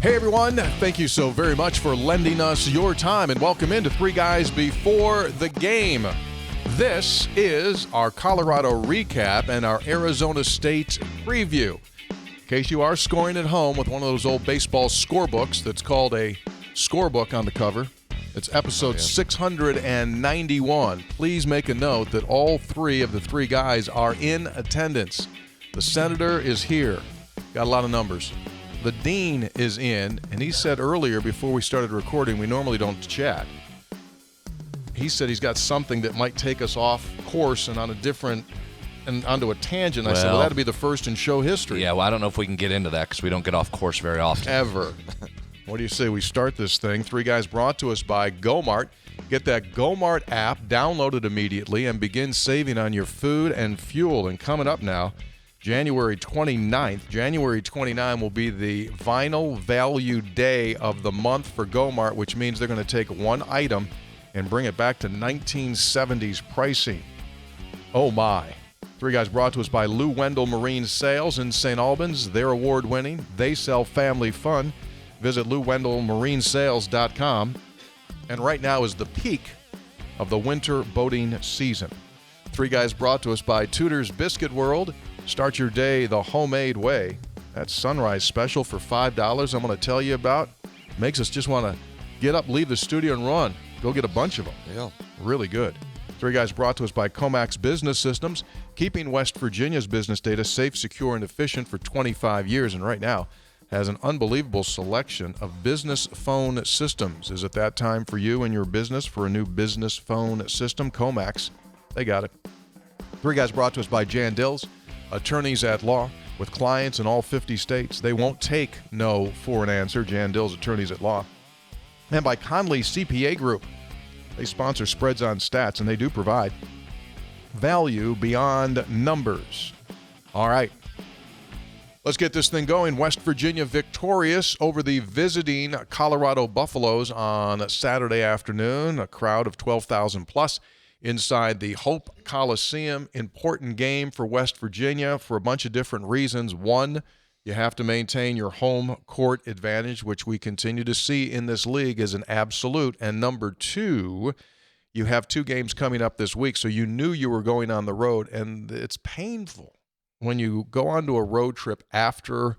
Hey everyone, thank you so very much for lending us your time and welcome into Three Guys Before the Game. This is our Colorado recap and our Arizona State preview. In case you are scoring at home with one of those old baseball scorebooks that's called a scorebook on the cover, it's episode 691. Please make a note that all three of the three guys are in attendance. The senator is here. Got a lot of numbers. The dean is in, and he said earlier before we started recording, we normally don't chat. He said he's got something that might take us off course and on a different and onto a tangent. I said, well, that'd be the first in show history. Yeah, well, I don't know if we can get into that because we don't get off course very often. Ever. What do you say we start this thing? Three Guys brought to us by GoMart. Get that GoMart app, download it immediately, and begin saving on your food and fuel. And coming up now, January 29th. January 29 will be the final value day of the month for GoMart, which means they're going to take one item and bring it back to 1970s pricing. Oh my. Three Guys brought to us by Lou Wendell Marine Sales in St. Albans. They're award-winning. They sell family fun. Visit LouWendellMarineSales.com. And right now is the peak of the winter boating season. Three Guys brought to us by Tudor's Biscuit World. Start your day the homemade way. That sunrise special for $5 I'm going to tell you about makes us just want to get up, leave the studio, and run. Go get a bunch of them. Yeah. Really good. Three Guys brought to us by Comax Business Systems, keeping West Virginia's business data safe, secure, and efficient for 25 years, and right now has an unbelievable selection of business phone systems. Is it that time for you and your business for a new business phone system? Comax, they got it. Three Guys brought to us by Jan Dills, attorneys at law with clients in all 50 states. They won't take no for an answer. Jan Dills, attorneys at law. And by Conley CPA Group. They sponsor Spreads on Stats, and they do provide value beyond numbers. All right. Let's get this thing going. West Virginia victorious over the visiting Colorado Buffaloes on Saturday afternoon. A crowd of 12,000 plus inside the Hope Coliseum. Important game for West Virginia for a bunch of different reasons. One, you have to maintain your home court advantage, which we continue to see in this league as an absolute. And number two, you have two games coming up this week, so you knew you were going on the road, and it's painful when you go onto a road trip after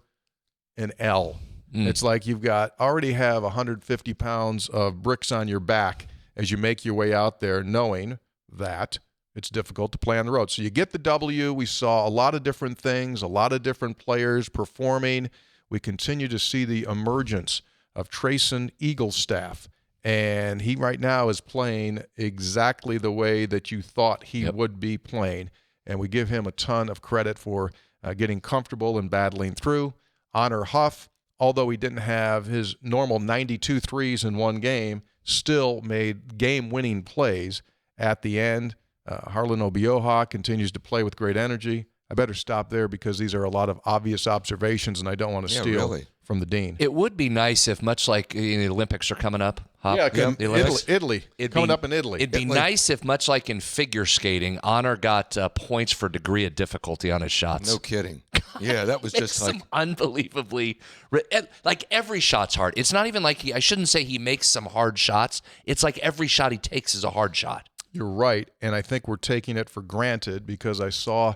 an L. It's like you've already have 150 pounds of bricks on your back as you make your way out there, knowing that it's difficult to play on the road. So you get the W. We saw a lot of different things, a lot of different players performing. We continue to see the emergence of Trayson Eaglestaff, and he right now is playing exactly the way that you thought he would be playing, and we give him a ton of credit for getting comfortable and battling through. Honor Huff, although he didn't have his normal 92 threes in one game, still made game-winning plays at the end. Harlan Obioha continues to play with great energy. I better stop there because these are a lot of obvious observations, and I don't want to steal from the dean. It would be nice if, much like the Olympics are coming up, Italy coming up in Italy. It'd be nice if, much like in figure skating, Honor got points for degree of difficulty on his shots. No kidding. Yeah, that was just like unbelievably, like every shot's hard. It's not even like I shouldn't say he makes some hard shots. It's like every shot he takes is a hard shot. You're right, and I think we're taking it for granted because I saw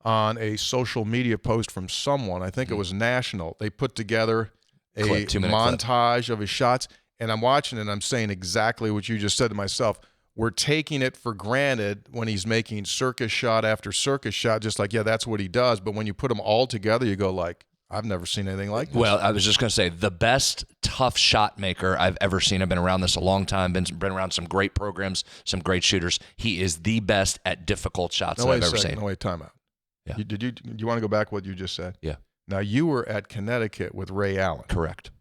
on a social media post from someone, I think it was national, they put together a montage of his shots, and I'm watching it and I'm saying exactly what you just said to myself. We're taking it for granted when he's making circus shot after circus shot, just like, yeah, that's what he does. But when you put them all together, you go like, I've never seen anything like this. Well, I was just going to say, the best tough shot maker I've ever seen. I've been around this a long time, been around some great programs, some great shooters. He is the best at difficult shots that I've ever seen. No, wait, timeout. Yeah. Do you want to go back to what you just said? Yeah. Now, you were at Connecticut with Ray Allen. Correct.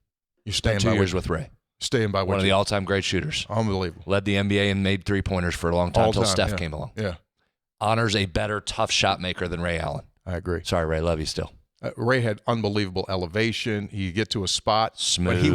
You're staying by 2 years with Ray. Staying by one of the all-time great shooters. Unbelievable. Led the NBA and made three-pointers for a long time until Steph came along. Yeah. Honors a better tough shot maker than Ray Allen. I agree. Sorry, Ray. Love you still. Ray had unbelievable elevation. You get to a spot. Smooth. He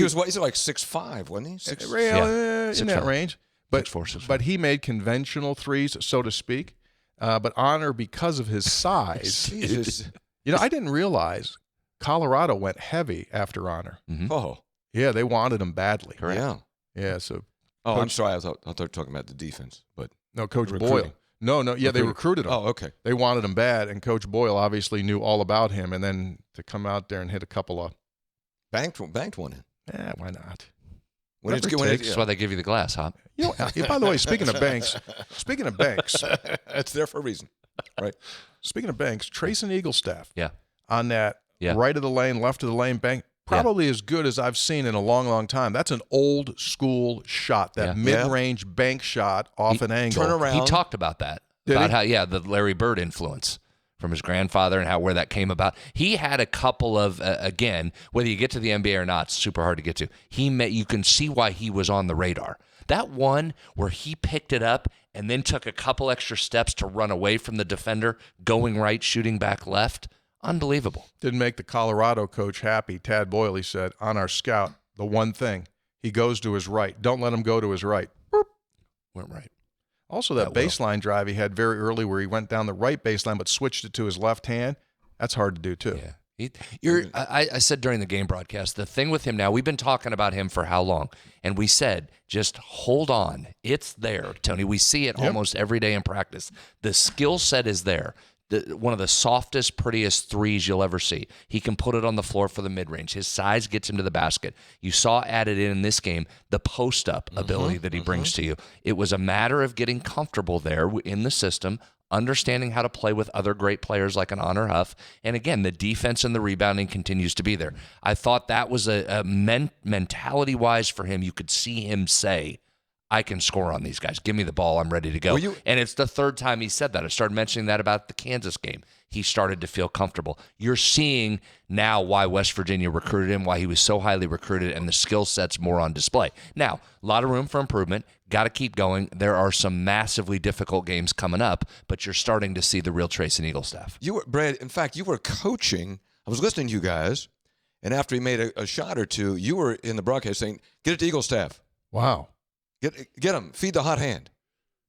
was like 6'5", wasn't he? Ray Allen, in that range. But 6'4", 6'5". But he made conventional threes, so to speak. But Honor, because of his size, Jesus. I didn't realize Colorado went heavy after Honor. Oh, Yeah, they wanted him badly. Correct. yeah. Yeah, so Oh, I'm sorry. I thought you were talking about the defense, but no, Coach recruiting. Boyle. No, yeah, they recruited him. Oh, okay. They wanted him bad, and Coach Boyle obviously knew all about him, and then to come out there and hit a couple of Banked one in. why not? That's why they give you the glass, Hop. You know, by the way, speaking of banks, That's there for a reason, right? speaking of banks, Trace and Eaglestaff Yeah. on that right of the lane, left of the lane bank, probably as good as I've seen in a long, long time. That's an old school shot, that mid-range bank shot off an angle. Turn around. He talked about that. The Larry Bird influence from his grandfather and where that came about. He had a couple of, again, whether you get to the NBA or not, it's super hard to get to. You can see why he was on the radar. That one where he picked it up and then took a couple extra steps to run away from the defender, going right, shooting back left, unbelievable. Didn't make the Colorado coach happy. Tad Boyle, he said, on our scout, the one thing, he goes to his right. Don't let him go to his right. Boop. Went right. Also, that baseline drive he had very early where he went down the right baseline but switched it to his left hand, that's hard to do too. Yeah. I said during the game broadcast, the thing with him now, we've been talking about him for how long? And we said, just hold on. It's there, Tony. We see it almost every day in practice. The skill set is there. One of the softest, prettiest threes you'll ever see. He can put it on the floor for the mid-range. His size gets him to the basket. You saw added in this game the post-up ability that he brings to you. It was a matter of getting comfortable there in the system, understanding how to play with other great players like an Honor Huff. And again, the defense and the rebounding continues to be there. I thought that was a mentality-wise for him. You could see him say, I can score on these guys. Give me the ball. I'm ready to go. And it's the third time he said that. I started mentioning that about the Kansas game. He started to feel comfortable. You're seeing now why West Virginia recruited him, why he was so highly recruited, and the skill set's more on display. Now, a lot of room for improvement. Got to keep going. There are some massively difficult games coming up, but you're starting to see the real Trace and Eaglestaff. Brad, in fact, you were coaching. I was listening to you guys, and after he made a shot or two, you were in the broadcast saying, get it to Eaglestaff. Wow. Get him. Feed the hot hand.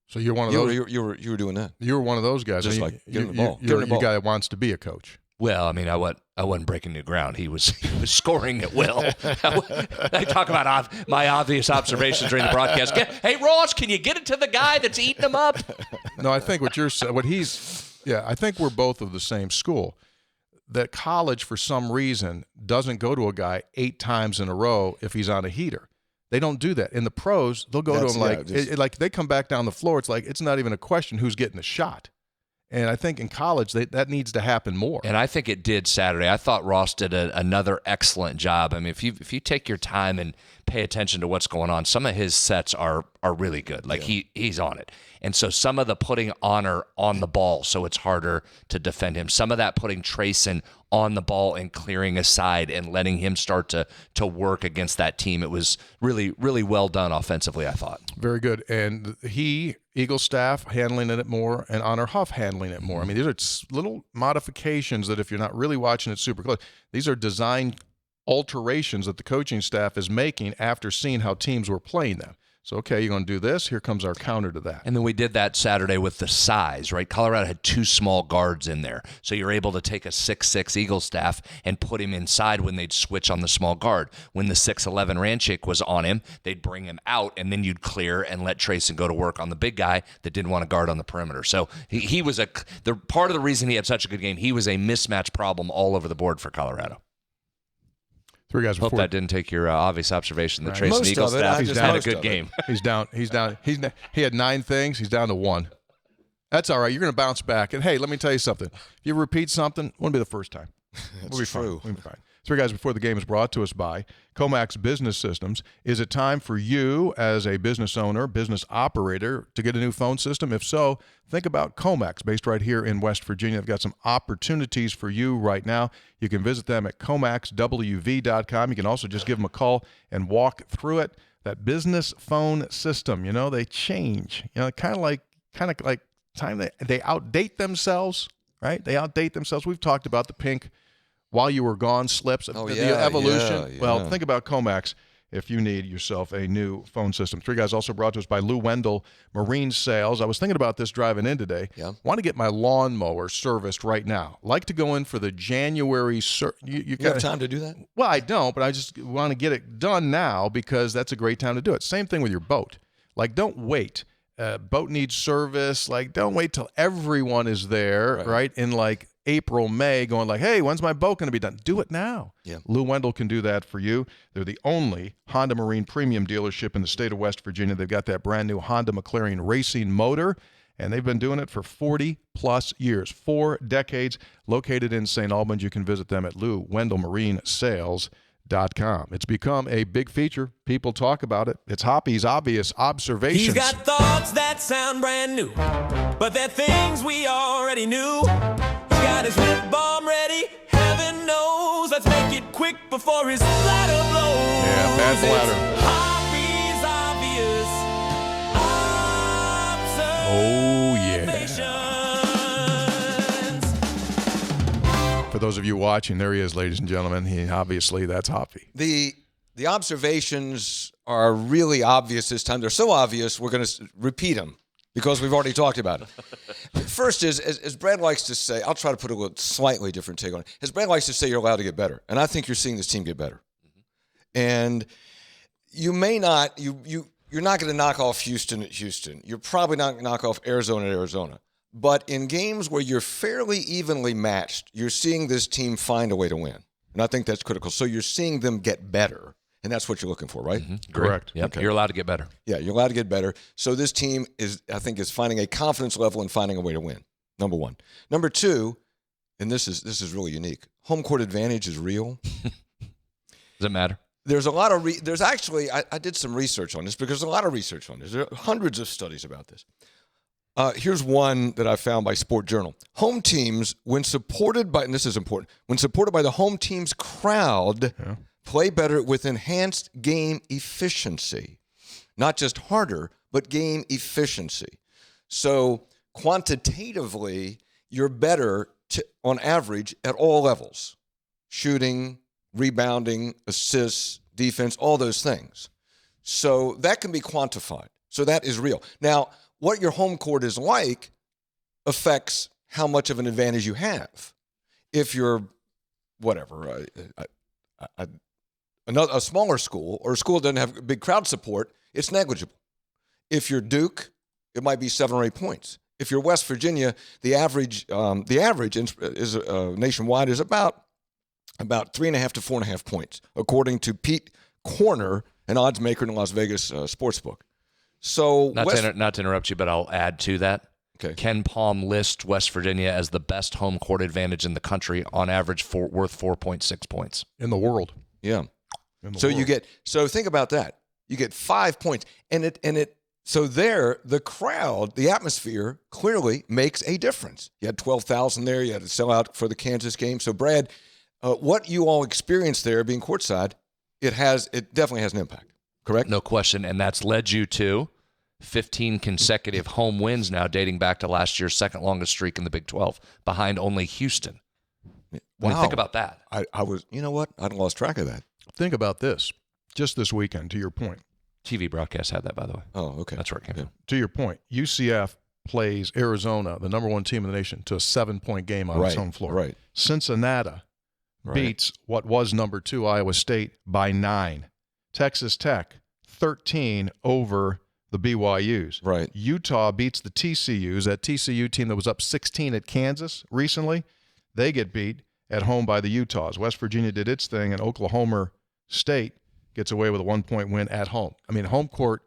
So you're one of those. You were doing that. You were one of those guys. Just like give him the ball. You're a guy that wants to be a coach. Well, I mean, I wasn't breaking new ground. He was scoring at will. I talk about my obvious observations during the broadcast. Hey, Ross, can you get it to the guy that's eating them up? No, I think I think we're both of the same school. That college, for some reason, doesn't go to a guy 8 times in a row if he's on a heater. They don't do that. In the pros, they'll go to him like they come back down the floor. It's like it's not even a question who's getting the shot. And I think in college that needs to happen more. And I think it did Saturday. I thought Ross did another excellent job. I mean, if you take your time and pay attention to what's going on, some of his sets are really good. Like he's on it. And so some of the putting Honor on the ball so it's harder to defend him. Some of that putting Trayson on the ball and clearing aside and letting him start to work against that team. It was really, really well done offensively, I thought. Very good. And Eaglestaff handling it more, and Honor Huff handling it more. I mean, these are little modifications that if you're not really watching it super close, these are design alterations that the coaching staff is making after seeing how teams were playing them. So, okay, you're going to do this. Here comes our counter to that. And then we did that Saturday with the size, right? Colorado had 2 small guards in there. So you're able to take a 6'6" Eaglestaff and put him inside when they'd switch on the small guard. When the 6'11" Ranchik was on him, they'd bring him out, and then you'd clear and let Trayson go to work on the big guy that didn't want to guard on the perimeter. So he was the part of the reason he had such a good game, he was a mismatch problem all over the board for Colorado. 3 guys before. Hope that didn't take your obvious observation that Trayson Most of it, Eaglestaff I just had a most good of it. game. He's down. He had 9 things. He's down to 1. That's all right. You're going to bounce back. And, hey, let me tell you something. If you repeat something, it won't be the first time. We'll be true. fine. We'll be fine. 3 guys before the game is brought to us by Comax Business Systems. Is it time for you as a business owner, business operator, to get a new phone system? If so, think about Comax, based right here in West Virginia. They've got some opportunities for you right now. You can visit them at comaxwv.com. You can also just give them a call and walk through it. That business phone system, they change. Kind of like time they outdate themselves, right? They outdate themselves. We've talked about the pink while you were gone slips, the evolution. Yeah. Well, think about Comax. if you need yourself a new phone system. Three Guys also brought to us by Lou Wendell Marine Sales. I was thinking about this driving in today. Yeah. Want to get my lawnmower serviced right now. Like to go in for the January You have time to do that? Well, I don't, but I just want to get it done now because that's a great time to do it. Same thing with your boat. Like, don't wait. Boat needs service. Like, don't wait till everyone is there, right? In like April, May, going like, hey, when's my boat going to be done? Do it now. Yeah. Lou Wendell can do that for you. They're the only Honda Marine premium dealership in the state of West Virginia. They've got that brand new Honda McLaren racing motor, and they've been doing it for 40-plus years, 4 decades. Located in St. Albans, you can visit them at LouWendellMarineSales.com. It's become a big feature. People talk about it. It's Hoppy's obvious observations. He's got thoughts that sound brand new, but they're things we already knew. He's got his whip bomb ready, heaven knows. Let's make it quick before his bladder blows. Yeah, bad bladder. It's Hoppy's obvious Oh, yeah. observations. For those of you watching, there he is, ladies and gentlemen. Obviously, that's Hoppy. The observations are really obvious this time. They're so obvious, we're going to repeat them because we've already talked about it. First is, as Brad likes to say, I'll try to put a slightly different take on it. As Brad likes to say, you're allowed to get better. And I think you're seeing this team get better. And you may not, you're not going to knock off Houston at Houston. You're probably not going to knock off Arizona at Arizona. But in games where you're fairly evenly matched, you're seeing this team find a way to win. And I think that's critical. So you're seeing them get better. And that's what you're looking for, right? Mm-hmm. Correct. Yep. Okay. You're allowed to get better. Yeah, you're allowed to get better. So this team I think is finding a confidence level and finding a way to win. Number one. Number two, and this is really unique. Home court advantage is real. Does it matter? There's a lot of there's actually I did some research on this because there's a lot of research on this. There are hundreds of studies about this. Here's one that I found by Sport Journal. Home teams, when supported by, and this is important, when supported by the home team's crowd, play better with enhanced game efficiency. Not just harder, but game efficiency. So quantitatively, you're better on average at all levels. Shooting, rebounding, assists, defense, all those things. So that can be quantified. So that is real. Now, what your home court is like affects how much of an advantage you have. If you're, whatever, a smaller school or a school that doesn't have big crowd support, it's negligible. If you're Duke, it might be 7 or 8 points. If you're West Virginia, the average is nationwide is about 3.5 to 4.5 points, according to Pete Corner, an odds maker in the Las Vegas sportsbook. So not to interrupt you, but I'll add to that. Okay. Ken Palm lists West Virginia as the best home court advantage in the country, on average worth 4.6 points In the world. Yeah. So So think about that. You get 5 points, so there, the crowd, the atmosphere clearly makes a difference. You had 12,000 there. You had to sell out for the Kansas game. So Brad, what you all experienced there, being courtside, it definitely has an impact. Correct? No question, and that's led you to 15 consecutive home wins now, dating back to last year's second longest streak in the Big 12, behind only Houston. Wow. I mean, think about that. I was, you know what? I'd lost track of that. Think about this. Just this weekend, to your point. TV broadcast had that, by the way. Oh, okay. That's where it came from. To your point, UCF plays Arizona, the number 1 team in the nation, to a 7-point game on its home floor. Right. Cincinnati beats what was number 2 Iowa State by 9. Texas Tech 13 over the BYUs. Right. Utah beats the TCUs, that TCU team that was up 16 at Kansas recently. They get beat at home by the Utahs. West Virginia did its thing, and Oklahoma State gets away with a 1-point win at home. I mean, home court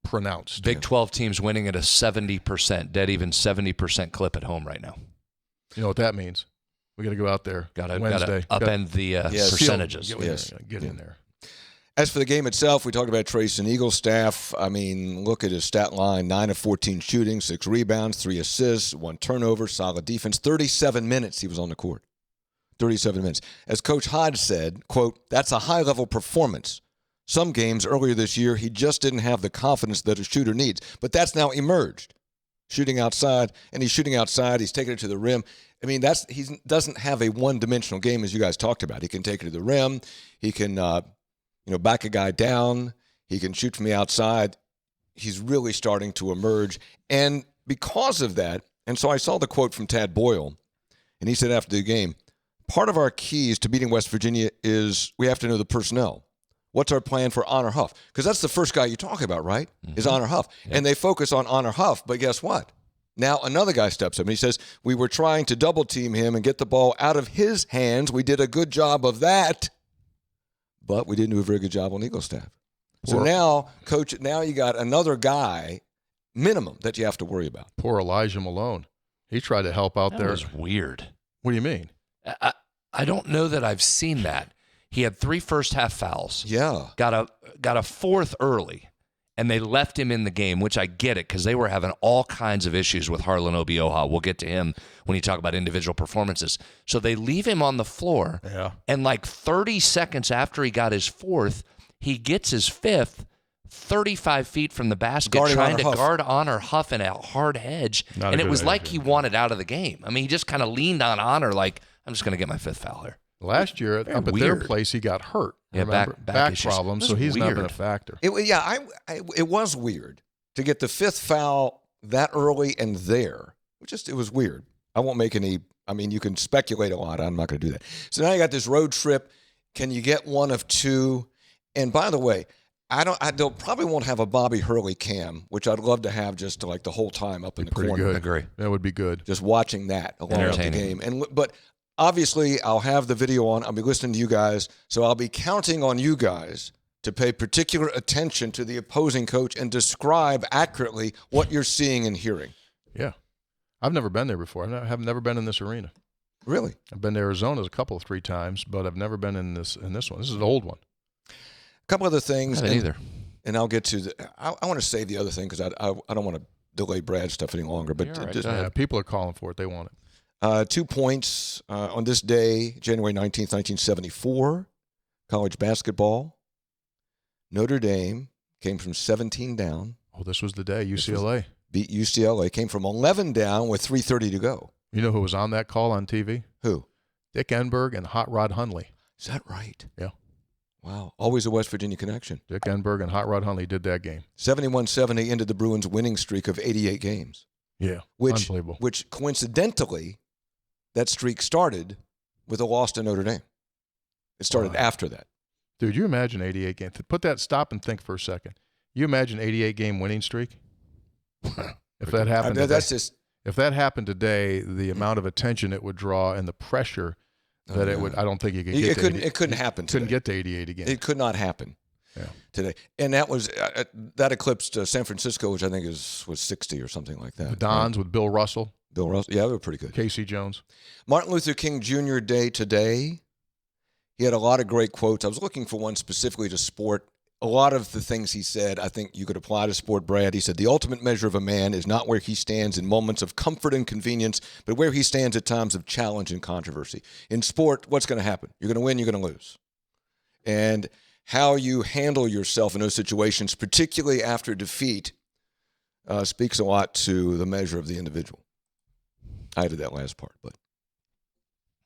pronounced. Big 12 teams winning at a 70%, dead even 70% clip at home right now. You know what that means? We got to go out there Got Wednesday. to upend the percentages. Get in there. As for the game itself, we talked about Trayson Eaglestaff. I mean, look at his stat line: 9 of 14 shooting, 6 rebounds, 3 assists, 1 turnover, solid defense. 37 minutes he was on the court. 37 minutes. As Coach Hodge said, quote, "That's a high-level performance. Some games earlier this year, he just didn't have the confidence that a shooter needs. But that's now emerged. Shooting outside, and he's shooting outside. He's taking it to the rim. I mean, he doesn't have a one-dimensional game, as you guys talked about. He can take it to the rim. He can back a guy down. He can shoot from the outside. He's really starting to emerge. And because of that, and so I saw the quote from Tad Boyle, and he said after the game, part of our keys to beating West Virginia is we have to know the personnel. What's our plan for Honor Huff? Because that's the first guy you talk about, right? Mm-hmm. Is Honor Huff. Yep. And they focus on Honor Huff, but guess what? Now another guy steps up and he says, we were trying to double team him and get the ball out of his hands. We did a good job of that, but we didn't do a very good job on Eagle staff. So now, Coach, now you got another guy, minimum, that you have to worry about. Poor Elijah Malone. He tried to help out there. That was weird. What do you mean? I don't know that I've seen that. He had 3 first-half fouls. Yeah. Got a fourth early, and they left him in the game, which I get it because they were having all kinds of issues with Harlan Obioha. We'll get to him when you talk about individual performances. So they leave him on the floor, and like 30 seconds after he got his fourth, he gets his fifth 35 feet from the basket trying to guard Honor Huff in a hard hedge, and it was like he wanted out of the game. I mean, he just kind of leaned on Honor like, I'm just going to get my 5th foul here. Last year up at their place, he got hurt. Yeah, back problems, so he's not been a factor. It was weird to get the 5th foul that early and there. It was weird. I won't make any. I mean, you can speculate a lot. I'm not going to do that. So now you got this road trip. Can you get one of two? And by the way, I probably won't have a Bobby Hurley cam, which I'd love to have just to like the whole time up in the corner. Good. Agree. That would be good. Just watching that along with the game. But obviously, I'll have the video on. I'll be listening to you guys, so I'll be counting on you guys to pay particular attention to the opposing coach and describe accurately what you're seeing and hearing. Yeah. I've never been there before. I've never been in this arena. Really? I've been to Arizona a 3 times, but I've never been in this one. This is an old one. A couple other things. I haven't either. And I'll get to I want to save the other thing because I don't want to delay Brad's stuff any longer. But people are calling for it. They want it. 2 points on this day, January 19th, 1974, college basketball. Notre Dame came from 17 down. Oh, this was the day. UCLA. Beat UCLA. Came from 11 down with 3:30 to go. You know who was on that call on TV? Who? Dick Enberg and Hot Rod Hundley. Is that right? Yeah. Wow. Always a West Virginia connection. Dick Enberg and Hot Rod Hundley did that game. 71-70 ended the Bruins' winning streak of 88 games. Yeah. Unbelievable. Which coincidentally, that streak started with a loss to Notre Dame. It started after that. Dude, you imagine 88 games. Stop and think for a second. You imagine 88-game winning streak? If that happened if that happened today, the amount of attention it would draw and the pressure that it would, I don't think you could get to 88. It couldn't happen today. Couldn't get to 88 again. It could not happen today. And that was that eclipsed San Francisco, which I think was 60 or something like that. The Dons with Bill Russell. Yeah, they were pretty good. Casey Jones. Martin Luther King Jr. Day today. He had a lot of great quotes. I was looking for one specifically to sport. A lot of the things he said, I think you could apply to sport, Brad. He said, the ultimate measure of a man is not where he stands in moments of comfort and convenience, but where he stands at times of challenge and controversy. In sport, what's going to happen? You're going to win, you're going to lose. And how you handle yourself in those situations, particularly after defeat, speaks a lot to the measure of the individual. I did that last part, but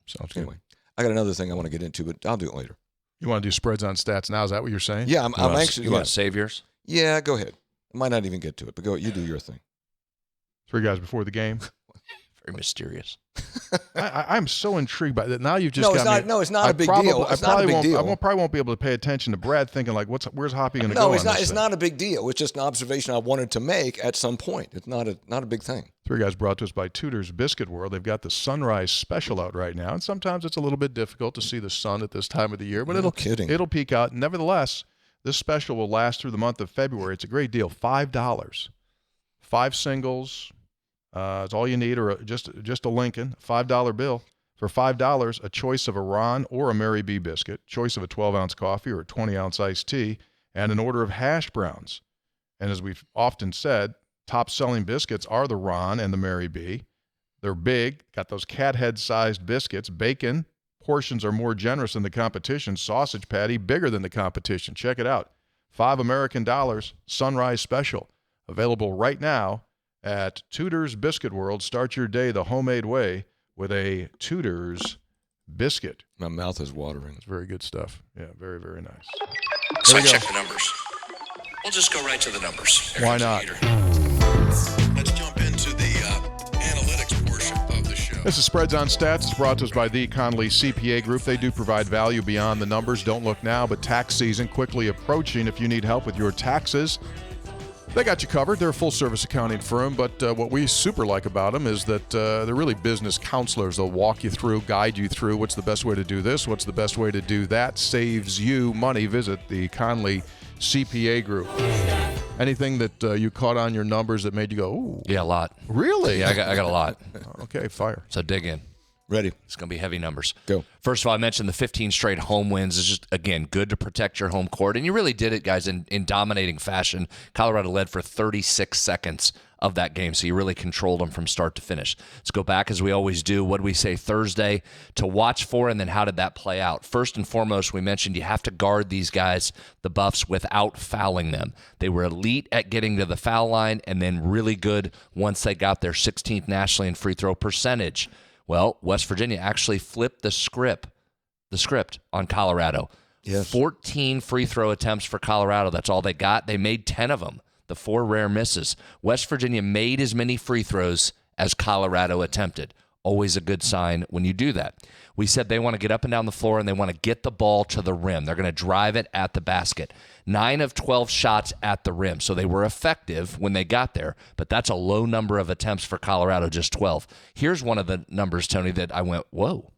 sounds anyway. Good. I got another thing I want to get into, but I'll do it later. You want to do spreads on stats now? Is that what you're saying? Yeah, I'm anxious. You want to save yours? Yeah, go ahead. I might not even get to it, but go. You do your thing. 3 guys before the game. Very mysterious. I'm so intrigued by that. Now you've just got me. No, it's not a big deal. I probably won't be able to pay attention to Brad thinking like, where's Hoppy going to go? No, it's not a big deal. It's just an observation I wanted to make at some point. It's not a big thing. 3 guys brought to us by Tudor's Biscuit World. They've got the sunrise special out right now, and sometimes it's a little bit difficult to see the sun at this time of the year, but it'll peak out. Nevertheless, this special will last through the month of February. It's a great deal. $5. 5 singles. It's all you need, or just a Lincoln, $5 bill. For $5, a choice of a Ron or a Mary B biscuit, choice of a 12-ounce coffee or a 20-ounce iced tea, and an order of hash browns. And as we've often said, top-selling biscuits are the Ron and the Mary B. They're big, got those cat head-sized biscuits. Bacon portions are more generous than the competition. Sausage patty bigger than the competition. Check it out. $5 American, Sunrise Special. Available right now at Tudor's Biscuit World. Start your day the homemade way with a Tudor's biscuit. My mouth is watering. It's very good stuff. Yeah, very, very nice. So I check the numbers. We'll just go right to the numbers. Why not? Let's jump into the analytics portion of the show. This is Spreads on Stats. It's brought to us by the Conley CPA Group. They do provide value beyond the numbers. Don't look now, but tax season quickly approaching. If you need help with your taxes, they got you covered. They're a full-service accounting firm, but what we super like about them is that they're really business counselors. They'll walk you through, guide you through what's the best way to do this, what's the best way to do that. Saves you money. Visit the Conley CPA Group. Anything that you caught on your numbers that made you go, ooh? Yeah, a lot. Really? Yeah, I got a lot. Okay, fire. So dig in. Ready. It's going to be heavy numbers. Go. First of all, I mentioned the 15 straight home wins. It's just, again, good to protect your home court. And you really did it, guys, in dominating fashion. Colorado led for 36 seconds of that game, so you really controlled them from start to finish. Let's go back, as we always do. What did we say Thursday to watch for, and then how did that play out? First and foremost, we mentioned you have to guard these guys, the Buffs, without fouling them. They were elite at getting to the foul line and then really good once they got their 16th nationally in free throw percentage. Well, West Virginia actually flipped the script on Colorado. Yes. 14 free throw attempts for Colorado. That's all they got. They made 10 of them, the 4 rare misses. West Virginia made as many free throws as Colorado attempted. Always a good sign when you do that. We said they want to get up and down the floor and they want to get the ball to the rim. They're going to drive it at the basket. 9 of 12 shots at the rim. So they were effective when they got there, but that's a low number of attempts for Colorado, just 12. Here's one of the numbers, Tony, that I went, whoa.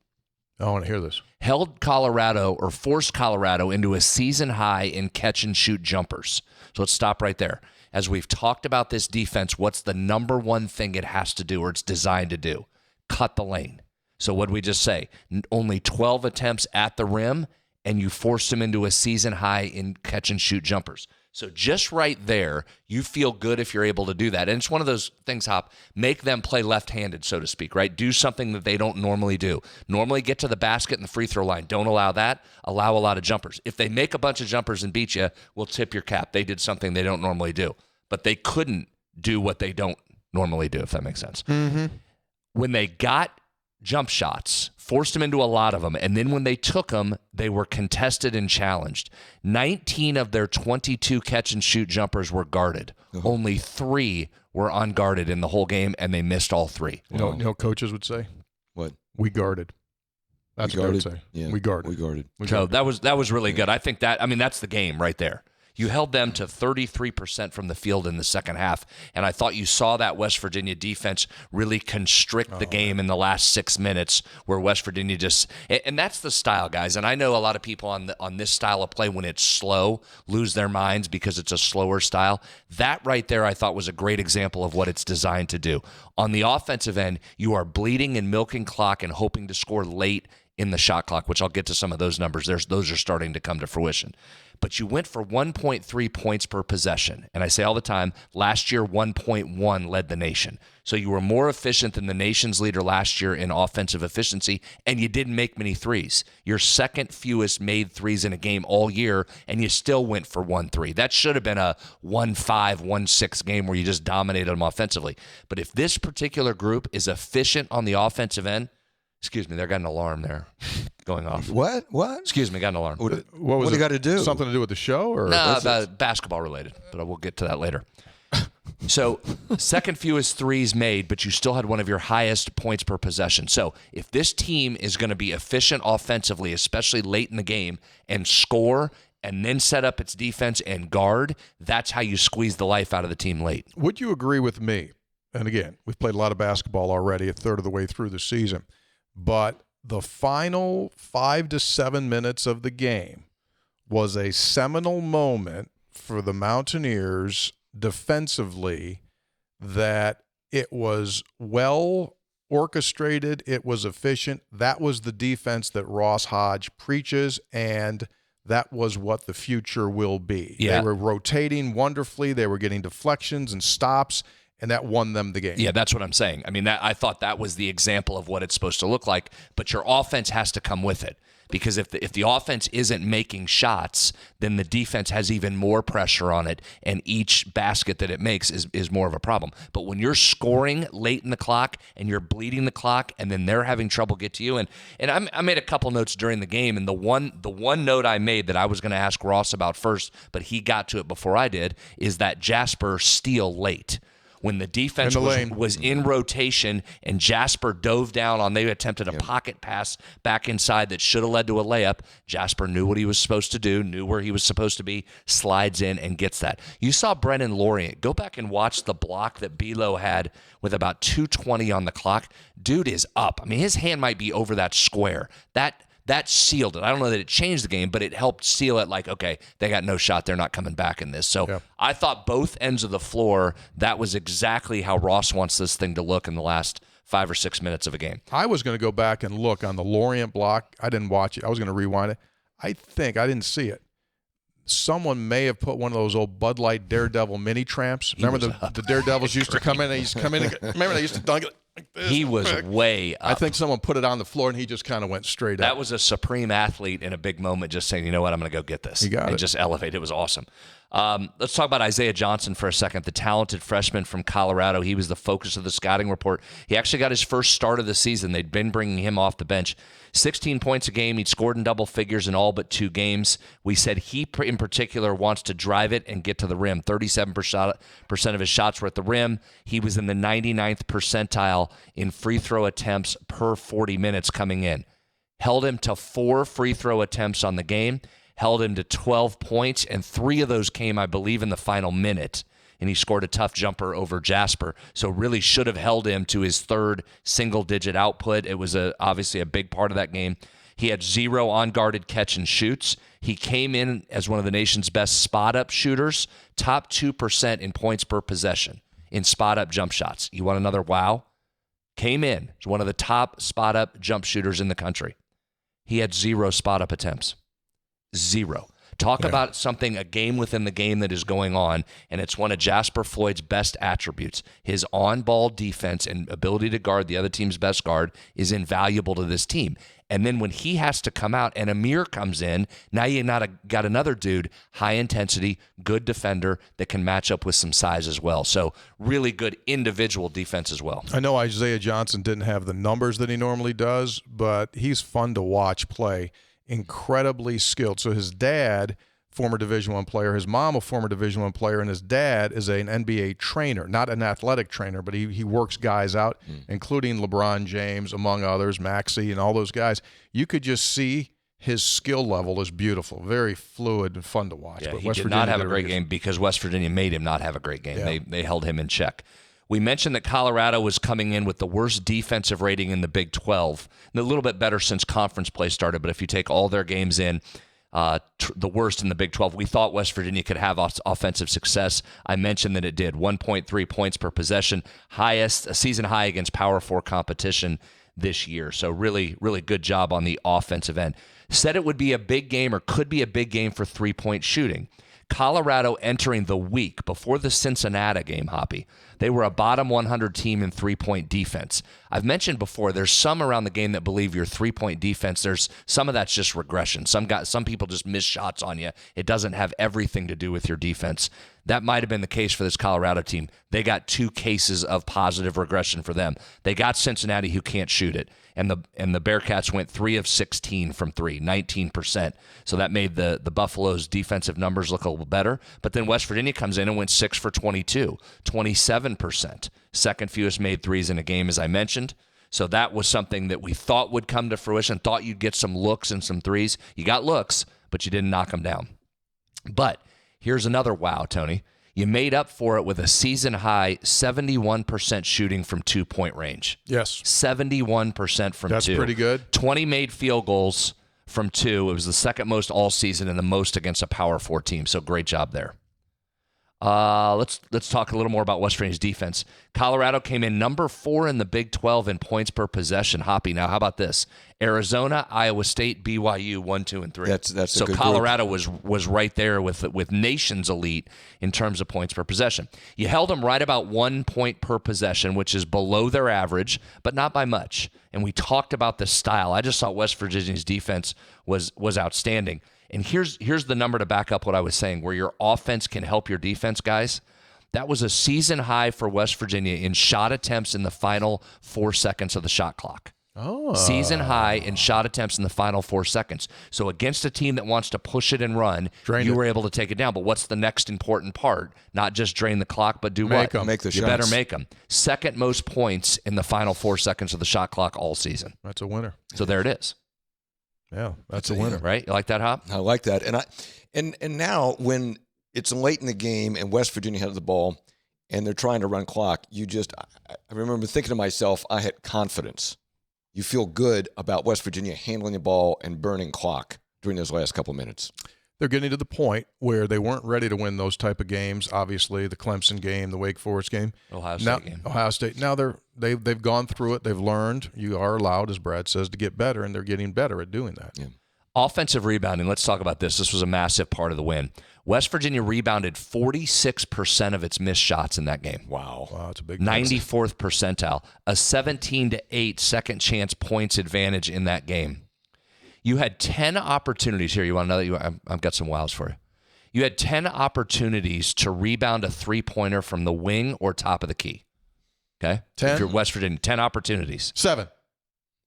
I want to hear this. Held Colorado, or forced Colorado into a season high in catch and shoot jumpers. So let's stop right there. As we've talked about this defense, what's the number one thing it has to do, or it's designed to do? Cut the lane. So what did we just say? Only 12 attempts at the rim, and you forced them into a season high in catch and shoot jumpers. So just right there, you feel good if you're able to do that. And it's one of those things, Hop, make them play left-handed, so to speak, right? Do something that they don't normally do. Normally get to the basket and the free throw line. Don't allow that. Allow a lot of jumpers. If they make a bunch of jumpers and beat you, we'll tip your cap. They did something they don't normally do. But they couldn't do what they don't normally do, if that makes sense. Mm-hmm. When they got jump shots, forced them into a lot of them, and then when they took them, they were contested and challenged. 19 of their 22 catch-and-shoot jumpers were guarded. Only 3 were unguarded in the whole game, and they missed all 3. You know coaches would say? What? We guarded. That's what they would say. Yeah. We guarded. We guarded. So that was really good. I think that's the game right there. You held them to 33% from the field in the second half, and I thought you saw that West Virginia defense really constrict the game in the last 6 minutes, where West Virginia just – and that's the style, guys. And I know a lot of people on this style of play, when it's slow, lose their minds because it's a slower style. That right there I thought was a great example of what it's designed to do. On the offensive end, you are bleeding and milking clock and hoping to score late in the shot clock, which I'll get to some of those numbers. Those are starting to come to fruition. But you went for 1.3 points per possession. And I say all the time, last year 1.1 led the nation. So you were more efficient than the nation's leader last year in offensive efficiency, and you didn't make many threes. Your second fewest made threes in a game all year, and you still went for 1-3. That should have been a 1-5, 1-6 game where you just dominated them offensively. But if this particular group is efficient on the offensive end, excuse me, there got an alarm there going off. What? Excuse me, got an alarm. What What do you got to do? Something to do with the show? Or No, basketball related, but we'll get to that later. So, second fewest threes made, but you still had one of your highest points per possession. So, if this team is going to be efficient offensively, especially late in the game, and score and then set up its defense and guard, that's how you squeeze the life out of the team late. Would you agree with me? And again, we've played a lot of basketball already, a third of the way through the season. But the final 5 to 7 minutes of the game was a seminal moment for the Mountaineers defensively, that it was well orchestrated, it was efficient. That was the defense that Ross Hodge preaches, and that was what the future will be. Yeah. They were rotating wonderfully. They were getting deflections and stops, and that won them the game. Yeah, that's what I'm saying. I mean, I thought that was the example of what it's supposed to look like, but your offense has to come with it. because if the offense isn't making shots, then the defense has even more pressure on it, and each basket that it makes is more of a problem. But when you're scoring late in the clock and you're bleeding the clock, and then they're having trouble get to you, and I made a couple notes during the game, and the one note I made that I was going to ask Ross about first, but he got to it before I did, is that Jasper steal late. When the defense was in rotation and Jasper dove down on, they attempted a pocket pass back inside that should have led to a layup. Jasper knew what he was supposed to do, knew where he was supposed to be, slides in and gets that. You saw Brennan Lorient. Go back and watch the block that Belo had with about 2:20 on the clock. Dude is up. I mean, his hand might be over that square. That sealed it. I don't know that it changed the game, but it helped seal it like, okay, they got no shot. They're not coming back in this. So I thought both ends of the floor, that was exactly how Ross wants this thing to look in the last 5 or 6 minutes of a game. I was going to go back and look on the Lorient block. I didn't watch it. I was going to rewind it. I didn't see it. Someone may have put one of those old Bud Light Daredevil mini tramps. Remember the Daredevils used to come in? They used to come in. Remember they used to dunk it like this? He was way up. I think someone put it on the floor, and he just kind of went straight up. That was a supreme athlete in a big moment, just saying, you know what, I'm going to go get this. He got and it. Just elevate. It was awesome. Let's talk about Isaiah Johnson for a second, the talented freshman from Colorado. He was the focus of the scouting report. He actually got his first start of the season. They'd been bringing him off the bench. 16 points a game. He'd scored in double figures in all but 2 games. We said he, in particular, wants to drive it and get to the rim. 37% of his shots were at the rim. He was in the 99th percentile in free throw attempts per 40 minutes coming in. Held him to 4 free throw attempts on the game. Held him to 12 points, and 3 of those came, I believe, in the final minute. And he scored a tough jumper over Jasper. So really should have held him to his 3rd single-digit output. It was obviously a big part of that game. He had 0 unguarded catch and shoots. He came in as one of the nation's best spot-up shooters, top 2% in points per possession in spot-up jump shots. You want another wow? Came in as one of the top spot-up jump shooters in the country. He had 0 spot-up attempts. 0. Talk about something, a game within the game that is going on, and it's one of Jasper Floyd's best attributes. His on-ball defense and ability to guard the other team's best guard is invaluable to this team. And then when he has to come out and Amir comes in, now you got another dude, high intensity, good defender that can match up with some size as well. So really good individual defense as well. I know Isaiah Johnson didn't have the numbers that he normally does, but he's fun to watch play. Incredibly skilled. So his dad, former Division I player, his mom, a former Division I player, and his dad is an NBA trainer, not an athletic trainer, but he works guys out, including LeBron James, among others, Maxey, and all those guys. You could just see his skill level is beautiful, very fluid and fun to watch. Yeah, but he West did Virginia not have a great game because West Virginia made him not have a great game. Yeah. They held him in check. We mentioned that Colorado was coming in with the worst defensive rating in the Big 12. And a little bit better since conference play started, but if you take all their games in, the worst in the Big 12. We thought West Virginia could have offensive success. I mentioned that it did. 1.3 points per possession, highest, a season high against Power 4 competition this year. So really, really good job on the offensive end. Said it would be a big game or could be a big game for three-point shooting. Colorado entering the week before the Cincinnati game, Hoppy, they were a bottom 100 team in three-point defense. I've mentioned before, there's some around the game that believe your three-point defense, there's some of that's just regression. Some people just miss shots on you. It doesn't have everything to do with your defense. That might have been the case for this Colorado team. They got 2 cases of positive regression for them. They got Cincinnati, who can't shoot it. And the Bearcats went 3 of 16 from 3, 19%. So that made the Buffalo's defensive numbers look a little better. But then West Virginia comes in and went 6 for 22, 27%. Second fewest made threes in a game, as I mentioned. So that was something that we thought would come to fruition, thought you'd get some looks and some threes. You got looks, but you didn't knock them down. But here's another wow, Tony. You made up for it with a season-high 71% shooting from two-point range. Yes. 71% from 2. That's pretty good. 20 made field goals from 2. It was the second most all season and the most against a Power 4 team, so great job there. Let's talk a little more about West Virginia's defense. Colorado came in number 4 in the Big 12 in points per possession. Hoppy, now how about this? Arizona, Iowa State, BYU 1, 2, and 3. That's so a good Colorado was right there with nation's elite in terms of points per possession. You held them right about 1 point per possession, which is below their average, but not by much. and we talked about the style. I just thought West Virginia's defense was outstanding. And here's the number to back up what I was saying, where your offense can help your defense, guys. That was a season high for West Virginia in shot attempts in the final 4 seconds of the shot clock. Oh. Season high in shot attempts in the final 4 seconds. So against a team that wants to push it and run, you were able to take it down. But what's the next important part? Not just drain the clock, but do Make what? 'em. Make the You shots. better make them. Second most points in the final 4 seconds of the shot clock all season. That's a winner. So there it is. Yeah, that's a winner. Right? You like that, Hop? I like that. And now when it's late in the game and West Virginia has the ball and they're trying to run clock, I remember thinking to myself, I had confidence. You feel good about West Virginia handling the ball and burning clock during those last couple minutes. They're getting to the point where they weren't ready to win those type of games. Obviously, the Clemson game, the Wake Forest game, Ohio State. Now they've gone through it. They've learned. You are allowed, as Brad says, to get better, and they're getting better at doing that. Yeah. Offensive rebounding. Let's talk about this. This was a massive part of the win. West Virginia rebounded 46% of its missed shots in that game. Wow, that's a big 94th percentile. A 17-8 second chance points advantage in that game. You had 10 opportunities here. You want to know that? I've got some wows for you. You had 10 opportunities to rebound a three-pointer from the wing or top of the key. Okay? 10? If you're West Virginia, 10 opportunities. 7.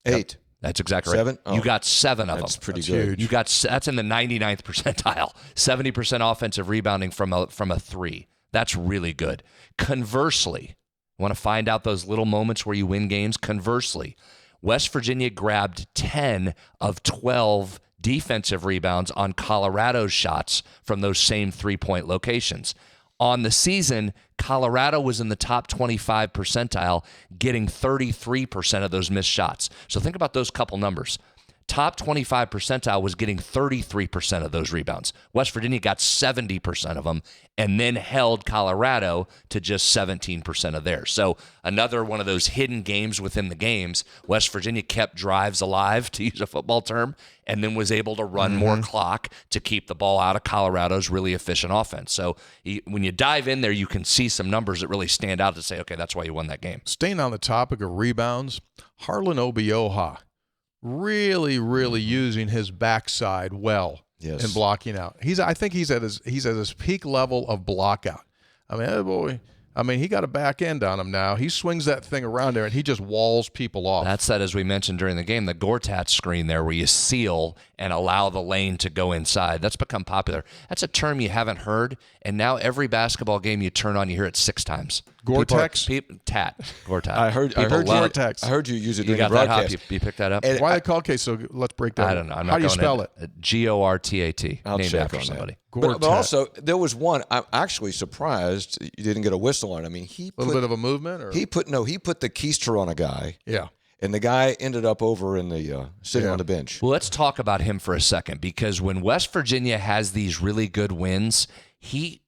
8. That's exactly right. 7? Oh. You got 7 of them. That's pretty That's good. huge. That's in the 99th percentile. 70% offensive rebounding from a 3. That's really good. Conversely, want to find out those little moments where you win games? Conversely, West Virginia grabbed 10 of 12 defensive rebounds on Colorado's shots from those same three-point locations. On the season, Colorado was in the top 25 percentile, getting 33% of those missed shots. So think about those couple numbers. Top 25 percentile was getting 33% of those rebounds. West Virginia got 70% of them and then held Colorado to just 17% of theirs. So another one of those hidden games within the games. West Virginia kept drives alive, to use a football term, and then was able to run more clock to keep the ball out of Colorado's really efficient offense. So when you dive in there, you can see some numbers that really stand out to say, okay, that's why you won that game. Staying on the topic of rebounds, Harlan Obioha really using his backside well in blocking out. I think he's at his peak level of block out. I mean, oh boy. I mean, he got a back end on him now. He swings that thing around there, and he just walls people off. That's that, as we mentioned during the game, the Gortat screen there where you seal and allow the lane to go inside. That's become popular. That's a term you haven't heard, and now every basketball game you turn on, you hear it 6 times. Gore-Tex? Gortat. I heard Gore-Tex. I heard you use it You during got the that, Hop? broadcast. You picked that up? And Why they call it? So let's break that. I don't know. How do you spell it? Gortat. I'll Named check after on somebody. that. But also, there was one. I'm actually surprised you didn't get a whistle on it. I mean, A little bit of a movement? Or? he put the keister on a guy. Yeah. And the guy ended up over in the sitting on the bench. Well, let's talk about him for a second, because when West Virginia has these really good wins, he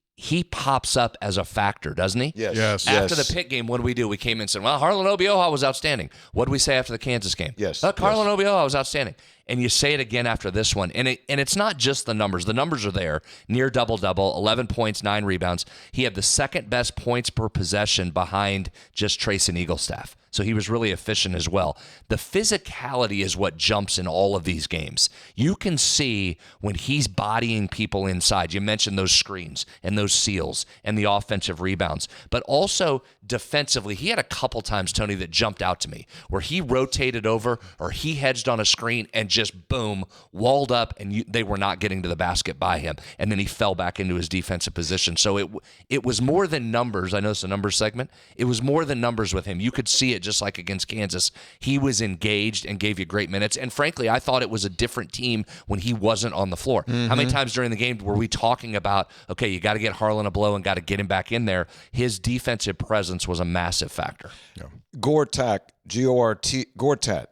pops up as a factor, doesn't he? Yes. After the Pitt game, what do? We came in and said, well, Harlan Obioha was outstanding. What did we say after the Kansas game? Yes. Harlan Obioha was outstanding. And you say it again after this one. And it's not just the numbers. The numbers are there. Near double-double, 11 points, 9 rebounds. He had the second best points per possession behind just Trayson Eaglestaff. So he was really efficient as well. The physicality is what jumps in all of these games. You can see when he's bodying people inside. You mentioned those screens and those seals and the offensive rebounds. But also defensively, he had a couple times, Tony, that jumped out to me, where he rotated over or he hedged on a screen and just, boom, walled up, and they were not getting to the basket by him. And then he fell back into his defensive position. So it was more than numbers. I know it's a numbers segment. It was more than numbers with him. You could see it just like against Kansas. He was engaged and gave you great minutes. And frankly, I thought it was a different team when he wasn't on the floor. How many times during the game were we talking about, okay, you got to get Harlan a blow and got to get him back in there? His defensive presence was a massive factor. Yeah. Gortat, Gortat,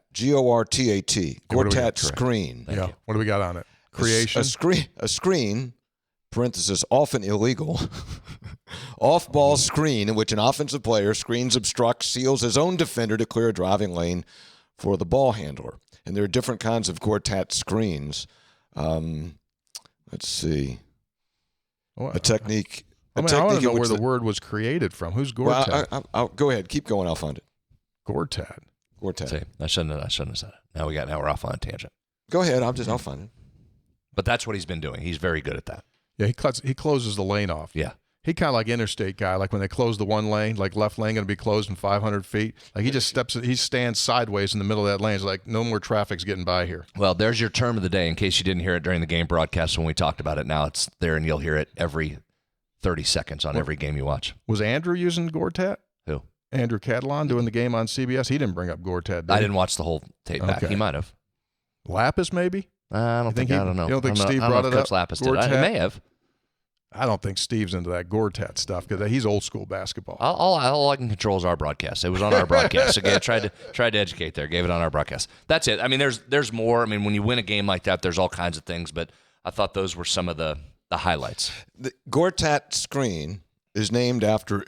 Gortat screen. Yeah. What do we got on it? Creation? A screen, parenthesis, often illegal, off-ball screen in which an offensive player screens, obstructs, seals his own defender to clear a driving lane for the ball handler. And there are different kinds of Gortat screens. Let's see. A technique. I want to know where the word was created from. Who's Gortat? Well, I'll go ahead. Keep going. I'll find it. Gortat. Gortat. See, I shouldn't have said it. Now we're off on a tangent. Go ahead. I'll find it. But that's what he's been doing. He's very good at that. Yeah, he closes the lane off. Yeah. He kind of like interstate guy, like when they close the one lane, like left lane going to be closed in 500 feet. Like he stands sideways in the middle of that lane. It's like no more traffic's getting by here. Well, there's your term of the day in case you didn't hear it during the game broadcast when we talked about it. Now it's there and you'll hear it every 30 seconds on every game you watch. Was Andrew using Gortat? Who? Andrew Catalan doing the game on CBS? He didn't bring up Gortat, did he? I didn't watch the whole tape back. Okay. He might have. Lapis, maybe? I don't know. You don't think Steve I don't brought know if it Coach up? Lapis did. Gortat? I may have. I don't think Steve's into that Gortat stuff because he's old school basketball. All I can control is our broadcast. It was on our broadcast. Again, tried to educate there. Gave it on our broadcast. That's it. I mean, there's more. I mean, when you win a game like that, there's all kinds of things. But I thought those were some of the highlights. The Gortat screen is named after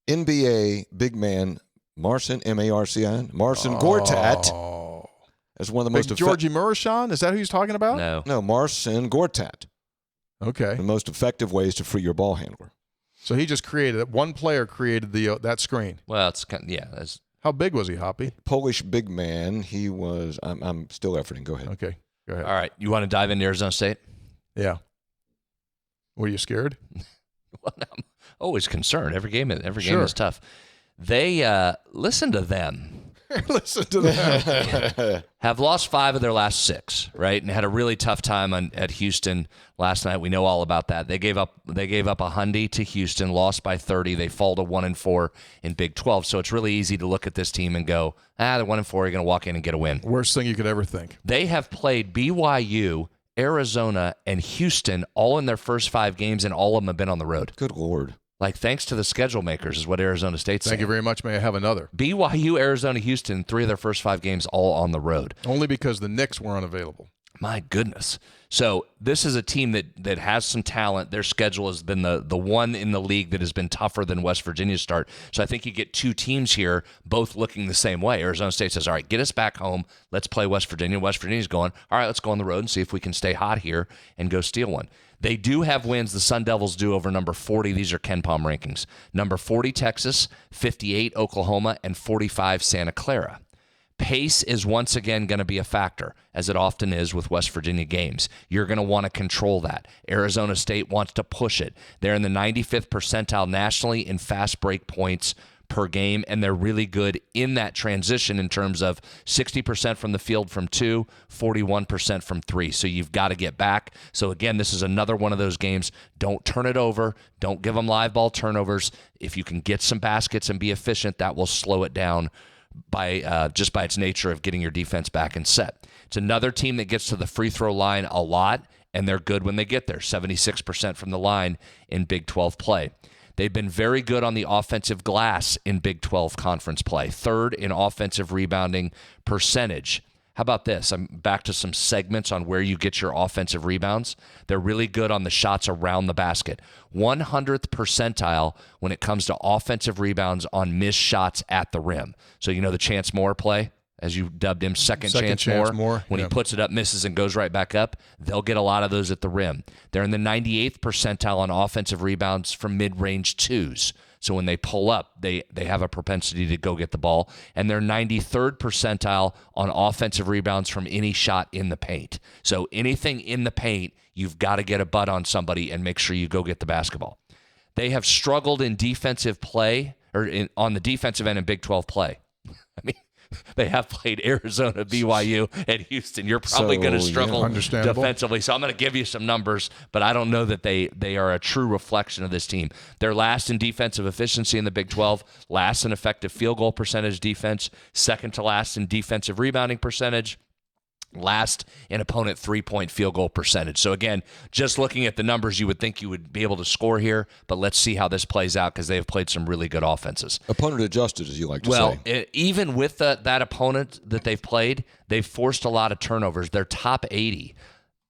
NBA big man Marcin, M-A-R-C-I-N, Marcin Gortat. As one of the most Georgie Murashon? Is that who he's talking about? No, Marcin Gortat. Okay. The most effective ways to free your ball handler. So he just created it. One player created that screen. Well, it's kind of, yeah. How big was he, Hoppy? Polish big man. He was. I'm still efforting. Go ahead. Okay. Go ahead. All right. You want to dive into Arizona State? Yeah. Were you scared? Well, I'm always concerned. Every game Sure. is tough. They listen to them. Listen to that. Have lost 5 of their last 6, right? And had a really tough time at Houston last night. We know all about that. They gave up a hundy to Houston, lost by 30. They fall to 1-4 in Big 12. So it's really easy to look at this team and go, they're 1-4. You're going to walk in and get a win. Worst thing you could ever think. They have played BYU, Arizona, and Houston all in their first 5 games, and all of them have been on the road. Good Lord. Like, thanks to the schedule makers is what Arizona State's saying. Thank you very much. May I have another? BYU, Arizona, Houston, 3 of their first 5 games all on the road. Only because the Knicks were unavailable. My goodness. So this is a team that has some talent. Their schedule has been the one in the league that has been tougher than West Virginia's start. So I think you get 2 teams here both looking the same way. Arizona State says, all right, get us back home. Let's play West Virginia. West Virginia's going, all right, let's go on the road and see if we can stay hot here and go steal one. They do have wins. The Sun Devils do over number 40. These are Ken Palm rankings. Number 40, Texas, 58, Oklahoma, and 45, Santa Clara. Pace is once again going to be a factor, as it often is with West Virginia games. You're going to want to control that. Arizona State wants to push it. They're in the 95th percentile nationally in fast break points per game, and they're really good in that transition in terms of 60% from the field from 2, 41% from 3. So you've got to get back. So again, this is another one of those games. Don't turn it over. Don't give them live ball turnovers. If you can get some baskets and be efficient, that will slow it down by just by its nature of getting your defense back and set. It's another team that gets to the free throw line a lot, and they're good when they get there, 76% from the line in Big 12 play. They've been very good on the offensive glass in Big 12 conference play, 3rd in offensive rebounding percentage. How about this? I'm back to some segments on where you get your offensive rebounds. They're really good on the shots around the basket. 100th percentile when it comes to offensive rebounds on missed shots at the rim. So you know the Chance Moore play, as you dubbed him, second chance Moore. When he puts it up, misses, and goes right back up, they'll get a lot of those at the rim. They're in the 98th percentile on offensive rebounds from mid-range 2s. So when they pull up, they have a propensity to go get the ball. And they're 93rd percentile on offensive rebounds from any shot in the paint. So anything in the paint, you've got to get a butt on somebody and make sure you go get the basketball. They have struggled in defensive play, or on the defensive end in Big 12 play. I mean, they have played Arizona, BYU, and Houston. You're probably going to struggle defensively. So I'm going to give you some numbers, but I don't know that they are a true reflection of this team. They're last in defensive efficiency in the Big 12, last in effective field goal percentage defense, second to last in defensive rebounding percentage, last in opponent 3-point field goal percentage. So again, just looking at the numbers, you would think you would be able to score here, but let's see how this plays out because they have played some really good offenses. Opponent adjusted, as you like to say. Even with that opponent that they've played, they've forced a lot of turnovers. They're top 80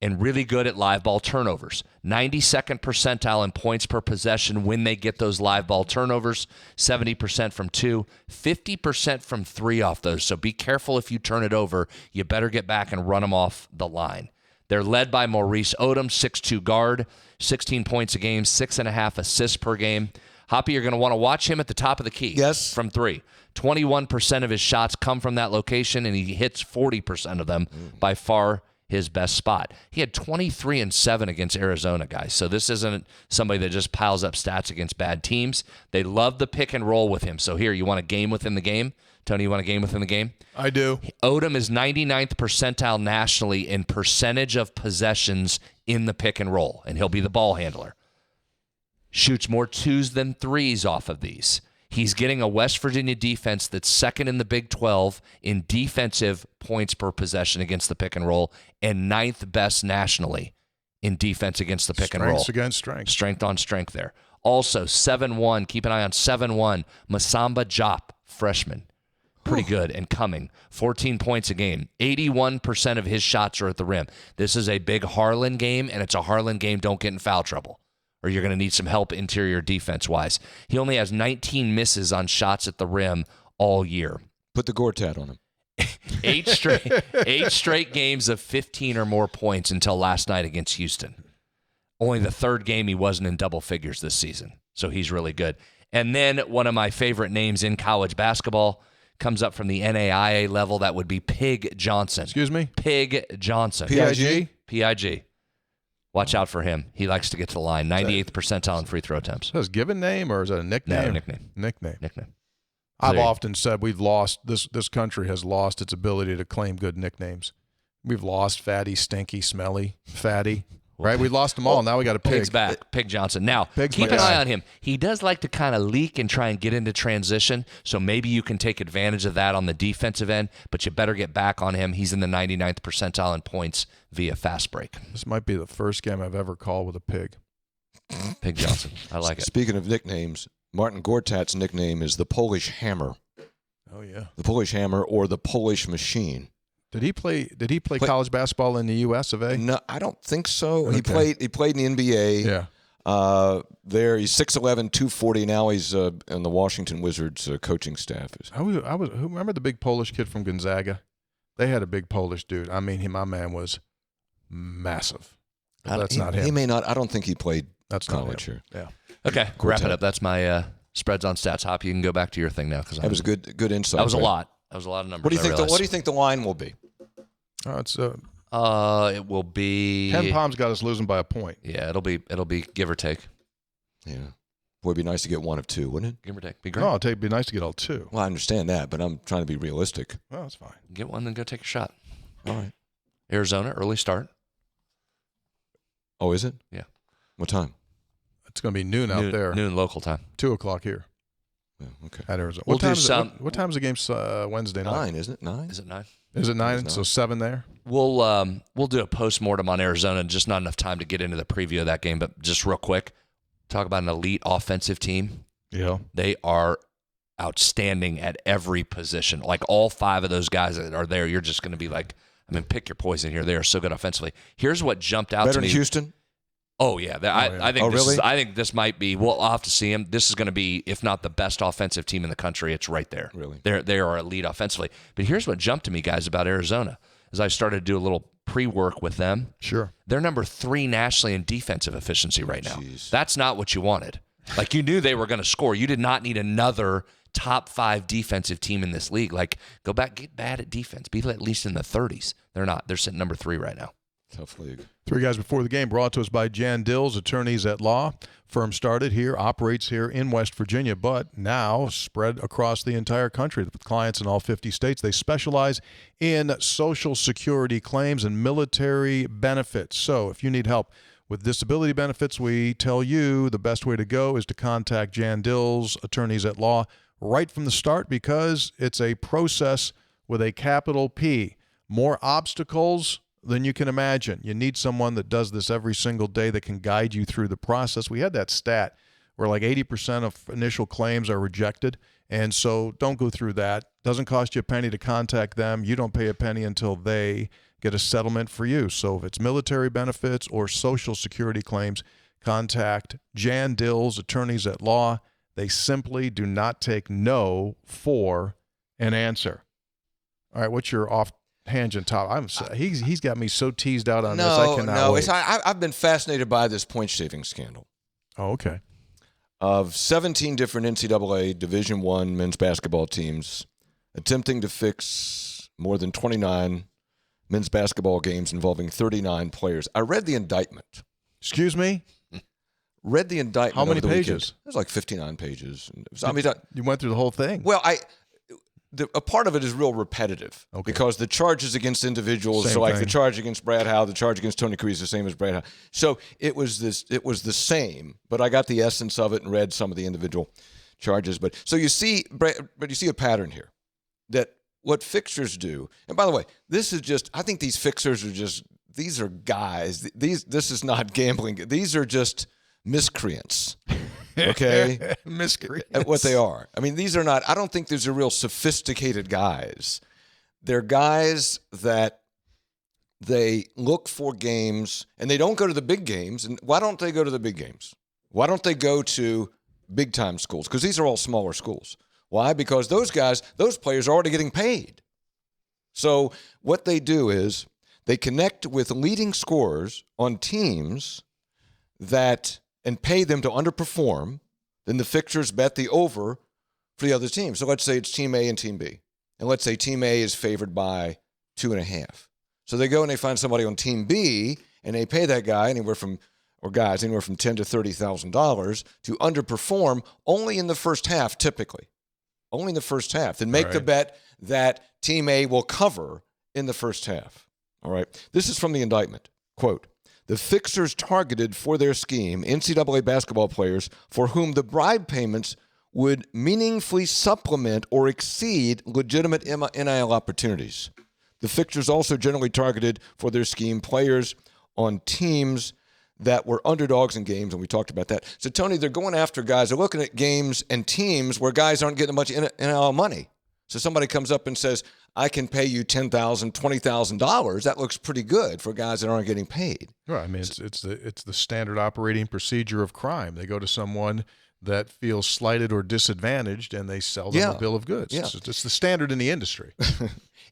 and really good at live ball turnovers. 92nd percentile in points per possession when they get those live ball turnovers, 70% from 2, 50% from 3 off those. So be careful if you turn it over. You better get back and run them off the line. They're led by Maurice Odom, 6'2 guard, 16 points a game, 6.5 assists per game. Hoppy, you're going to want to watch him at the top of the key. Yes. From 3. 21% of his shots come from that location, and he hits 40% of them. By far his best spot. He had 23-7 against Arizona, guys. So this isn't somebody that just piles up stats against bad teams. They love the pick and roll with him. So here, you want a game within the game? Tony, you want a game within the game? I do. Odom is 99th percentile nationally in percentage of possessions in the pick and roll, and he'll be the ball handler. Shoots more 2s than 3s off of these. He's getting a West Virginia defense that's second in the Big 12 in defensive points per possession against the pick and roll and 9th best nationally in defense against the pick and roll. Strengths against strength. Strength on strength there. Also, 7-1. Keep an eye on 7-1. Masamba Diop, freshman. Pretty good and coming. 14 points a game. 81% of his shots are at the rim. This is a big Harlan game, and it's a Harlan game. Don't get in foul trouble, or you're going to need some help interior defense-wise. He only has 19 misses on shots at the rim all year. Put the Gortat on him. 8 straight games of 15 or more points until last night against Houston. Only the third game he wasn't in double figures this season, so he's really good. And then one of my favorite names in college basketball comes up from the NAIA level. That would be Pig Johnson. Excuse me? Pig Johnson. PIG? PIG. Watch out for him. He likes to get to the line. 98th percentile in free throw attempts. Is that his given name or is that a nickname? No, nickname. Nickname. So I've there you- often said we've lost, this country has lost its ability to claim good nicknames. We've lost Fatty, Stinky, Smelly, Fatty. Right? We lost them all. Now we got a Pig. Pig's back. Pig Johnson. Now, Pig's keep my an guy. eye on him. He does like to kind of leak and try and get into transition, so maybe you can take advantage of that on the defensive end, but you better get back on him. He's in the 99th percentile in points via fast break. This might be the first game I've ever called with a pig. Pig Johnson. I like it. Speaking of nicknames, Martin Gortat's nickname is the Polish Hammer. Oh, yeah. The Polish Hammer or the Polish Machine. Did he play college basketball in the U.S. of A? No, I don't think so. Okay. He played in the NBA. Yeah. There, he's 6'11", 240. Now he's on the Washington Wizards coaching staff. Who remember the big Polish kid from Gonzaga? They had a big Polish dude. I mean, my man was massive. That's not him. He may not. I don't think he played That's college not him. here. Yeah. Okay, wrap it up. That's my spreads on stats. Hop, you can go back to your thing now. That was a good insight. That was a right? lot. That was a lot of numbers. What do you think? The line will be? Oh, it's It will be. Ken Palm's got us losing by a point. Yeah, it'll be give or take. Yeah. Boy, it'd be nice to get one of two, wouldn't it? Give or take. Be great. No, it'd be nice to get all two. Well, I understand that, but I'm trying to be realistic. Well, that's fine. Get one, then go take a shot. All right. Arizona, early start. Oh, is it? Yeah. What time? It's going to be noon out there. Noon local time. 2 o'clock here Yeah, okay. at Arizona. We'll What time do is some- it? What time is the game Wednesday night? 9, isn't it? 9? Is it 9? Is it 9? It's So 9. 7 there? We'll do a post-mortem on Arizona. Just not enough time to get into the preview of that game, but just real quick, talk about an elite offensive team. Yeah. They are outstanding at every position. Like all 5 of those guys that are there, you're just going to be like, I mean, pick your poison here. They are so good offensively. Here's what jumped out Better to than me. Houston? Oh yeah, I think. Oh, really? I think this might be. Well, I'll have to see him. This is going to be, if not the best offensive team in the country, it's right there. Really? They are elite offensively. But here's what jumped to me, guys, about Arizona, as I started to do a little pre-work with them. Sure. They're number 3 nationally in defensive efficiency right now. Jeez. That's not what you wanted. Like you knew they were going to score. You did not need another top 5 defensive team in this league. Like go back, get bad at defense. Be at least in the 30s. They're not. They're sitting number 3 right now. Tough league. 3 guys before the game brought to us by Jan Dills, attorneys at law. Firm started here, operates here in West Virginia, but now spread across the entire country with clients in all 50 states. They specialize in Social Security claims and military benefits. So if you need help with disability benefits, we tell you the best way to go is to contact Jan Dills, attorneys at law, right from the start because it's a process with a capital P. More obstacles than you can imagine. You need someone that does this every single day that can guide you through the process. We had that stat where like 80% of initial claims are rejected, and so don't go through that. Doesn't cost you a penny to contact them. You don't pay a penny until they get a settlement for you. So if it's military benefits or Social Security claims, contact Jan Dills, attorneys at law. They simply do not take no for an answer. All right, what's your off-tangent top? He's got me so teased out on this. I cannot wait. I've been fascinated by this point shaving scandal. Oh, okay. of 17 different NCAA Division I men's basketball teams attempting to fix more than 29 men's basketball games involving 39 players. I read the indictment. Excuse me? Read the indictment. How many over the pages? weekend. It was like 59 pages. You went through the whole thing. Well, a part of it is real repetitive because the charges against individuals, Same so like thing. the charge against Brad Howe, the charge against Tony Cruz, the same as Brad Howe. So it was the same, but I got the essence of it and read some of the individual charges. But so you see a pattern here that what fixers do. And by the way, this is just, I think these fixers are just, these are guys. This is not gambling. These are just miscreants. Okay? Miscreants. At what they are. I mean, these are not, I don't think these are real sophisticated guys. They're guys that they look for games and they don't go to the big games. And why don't they go to the big games? Why don't they go to big time schools? Because these are all smaller schools. Why? Because those players are already getting paid. So what they do is they connect with leading scorers on teams and pay them to underperform. Then the fixers bet the over for the other team. So let's say it's Team A and Team B. And let's say Team A is favored by 2.5. So they go and they find somebody on Team B, and they pay that guy anywhere from $10,000 to $30,000 to underperform only in the first half, typically. Only in the first half. Then make the bet that Team A will cover in the first half. All right. This is from the indictment. Quote, the fixers targeted for their scheme NCAA basketball players for whom the bribe payments would meaningfully supplement or exceed legitimate NIL opportunities. The fixers also generally targeted for their scheme players on teams that were underdogs in games, and we talked about that. So, Tony, they're going after guys. They're looking at games and teams where guys aren't getting much NIL money. So somebody comes up and says, I can pay you $10,000, $20,000. That looks pretty good for guys that aren't getting paid. Right. I mean, it's the standard operating procedure of crime. They go to someone that feels slighted or disadvantaged, and they sell them a bill of goods. Yeah. It's the standard in the industry.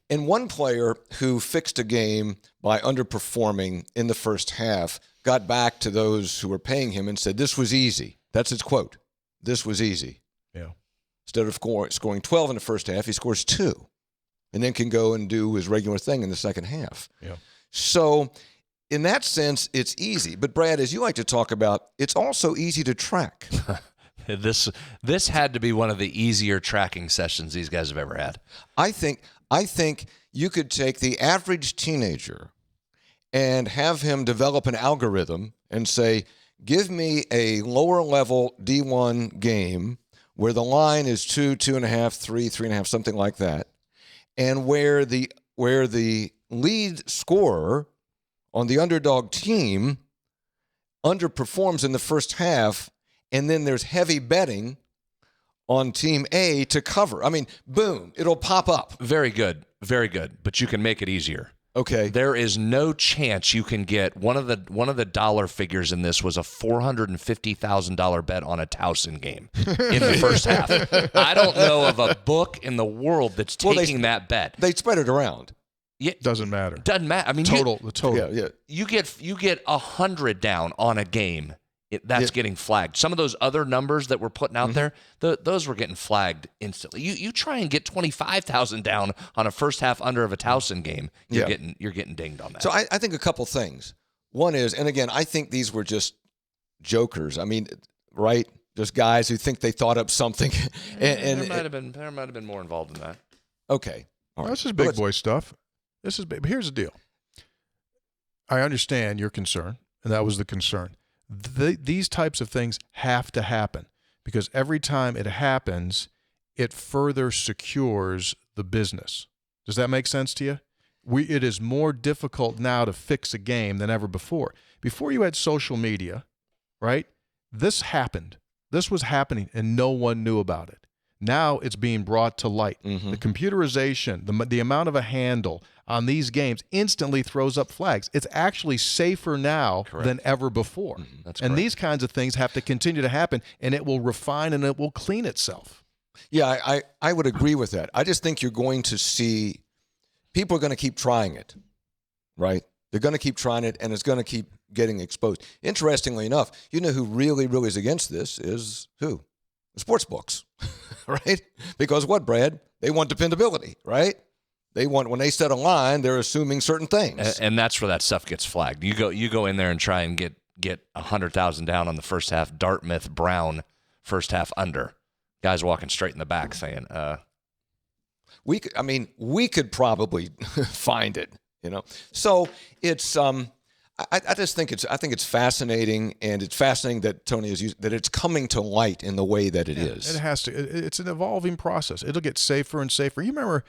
And one player who fixed a game by underperforming in the first half got back to those who were paying him and said, this was easy. That's his quote. This was easy. Yeah. Instead of scoring 12 in the first half, he scores 2 and then can go and do his regular thing in the second half. Yeah. So in that sense, it's easy. But, Brad, as you like to talk about, it's also easy to track. This had to be one of the easier tracking sessions these guys have ever had. I think you could take the average teenager and have him develop an algorithm and say, give me a lower level D1 game where the line is 2, 2.5, 3, 3.5, something like that, and where the lead scorer on the underdog team underperforms in the first half, and then there's heavy betting on Team A to cover. I mean, boom, it'll pop up. Very good. Very good. But you can make it easier. Okay. There is no chance you can get one of the dollar figures in this was a $450,000 bet on a Towson game in the first half. I don't know of a book in the world that's taking that bet. They spread it around. Yeah, Doesn't matter. Doesn't matter. I mean, the total. Yeah. You get 100 down on a game. That's getting flagged. Some of those other numbers that we're putting out there, those were getting flagged instantly. You try and get 25,000 down on a first half under of a Towson game, you're getting dinged on that. So I think a couple things. One is, and again, I think these were just jokers. I mean, right? Just guys who think they thought up something. and there might have been more involved in that. Okay. All right. This is big boy stuff. This is big. But here's the deal. I understand your concern, and that was the concern. These types of things have to happen because every time it happens, it further secures the business. Does that make sense to you? It is more difficult now to fix a game than ever before. Before you had social media, right? This happened. This was happening, and no one knew about it. Now it's being brought to light. The computerization, the amount of a handle on these games instantly throws up flags. It's actually safer now than ever before. That's and correct. these kinds of things have to continue to happen, and it will refine and it will clean itself. Yeah, I would agree with that. I just think you're going to see people are going to keep trying it, right? They're going to keep trying it, and it's going to keep getting exposed. Interestingly enough, you know who really is against this is who? The sports books, right? Because what, Brad? They want dependability, right? They want, when they set a line, they're assuming certain things. And that's where that stuff gets flagged. You go in there and try and get 100,000 down on the first half. Dartmouth Brown first half under. Guys walking straight in the back saying, we could probably find it, you know. So it's I just think it's fascinating, and it's fascinating that Tony is that it's coming to light in the way that it is. It has to. It's an evolving process. It'll get safer and safer. You remember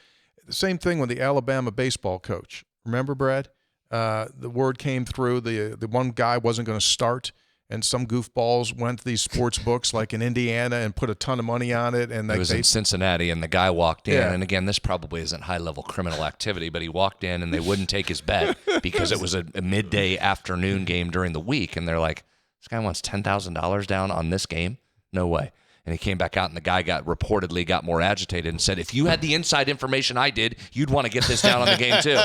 the same thing with the Alabama baseball coach. Remember, Brad? The word came through. The one guy wasn't going to start, and some goofballs went to these sports books like in Indiana and put a ton of money on it. And it was in Cincinnati, and the guy walked in. Yeah. And again, this probably isn't high-level criminal activity, but he walked in, and they wouldn't take his bet because it was a midday afternoon game during the week. And they're like, this guy wants $10,000 down on this game? No way. And he came back out, and the guy reportedly got more agitated and said, if you had the inside information I did, you'd want to get this down on the game too.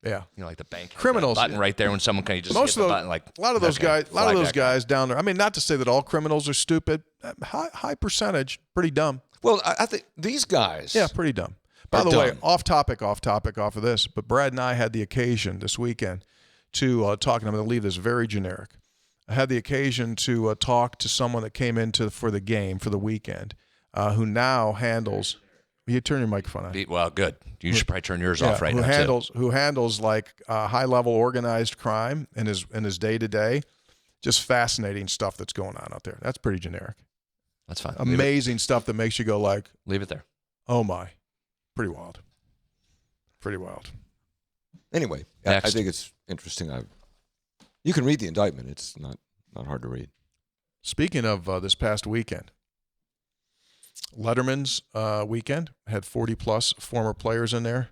Yeah, you know, like the bank criminals button right there when someone can just most hit the button. Like a lot of those guys down there. I mean, not to say that all criminals are stupid. High percentage, pretty dumb. Well, I think these guys, pretty dumb. By the way, off topic off of this, but Brad and I had the occasion this weekend to talk, and I'm going to leave this very generic. I had the occasion to talk to someone that came for the game for the weekend, who now handles. You turn your microphone on. Well, good. You should probably turn yours off right now. Who handles like high level organized crime in his day to day? Just fascinating stuff that's going on out there. That's pretty generic. That's fine. Amazing stuff that makes you go like, leave it there. Oh my, pretty wild. Pretty wild. Anyway, I think it's interesting. You can read the indictment. It's not hard to read. Speaking of this past weekend. Letterman's weekend had 40-plus former players in there.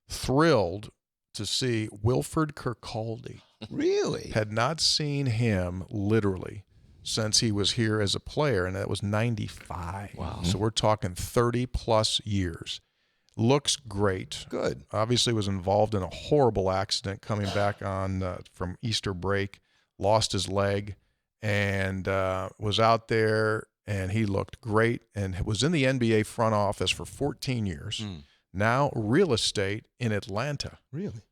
Thrilled to see Wilfred Kirkcaldy. Really? Had not seen him literally since he was here as a player, and that was 95. Wow. So we're talking 30-plus years. Looks great. Good. Obviously was involved in a horrible accident coming back from Easter break, lost his leg, and was out there. And he looked great and was in the NBA front office for 14 years. Now real estate in Atlanta. Really?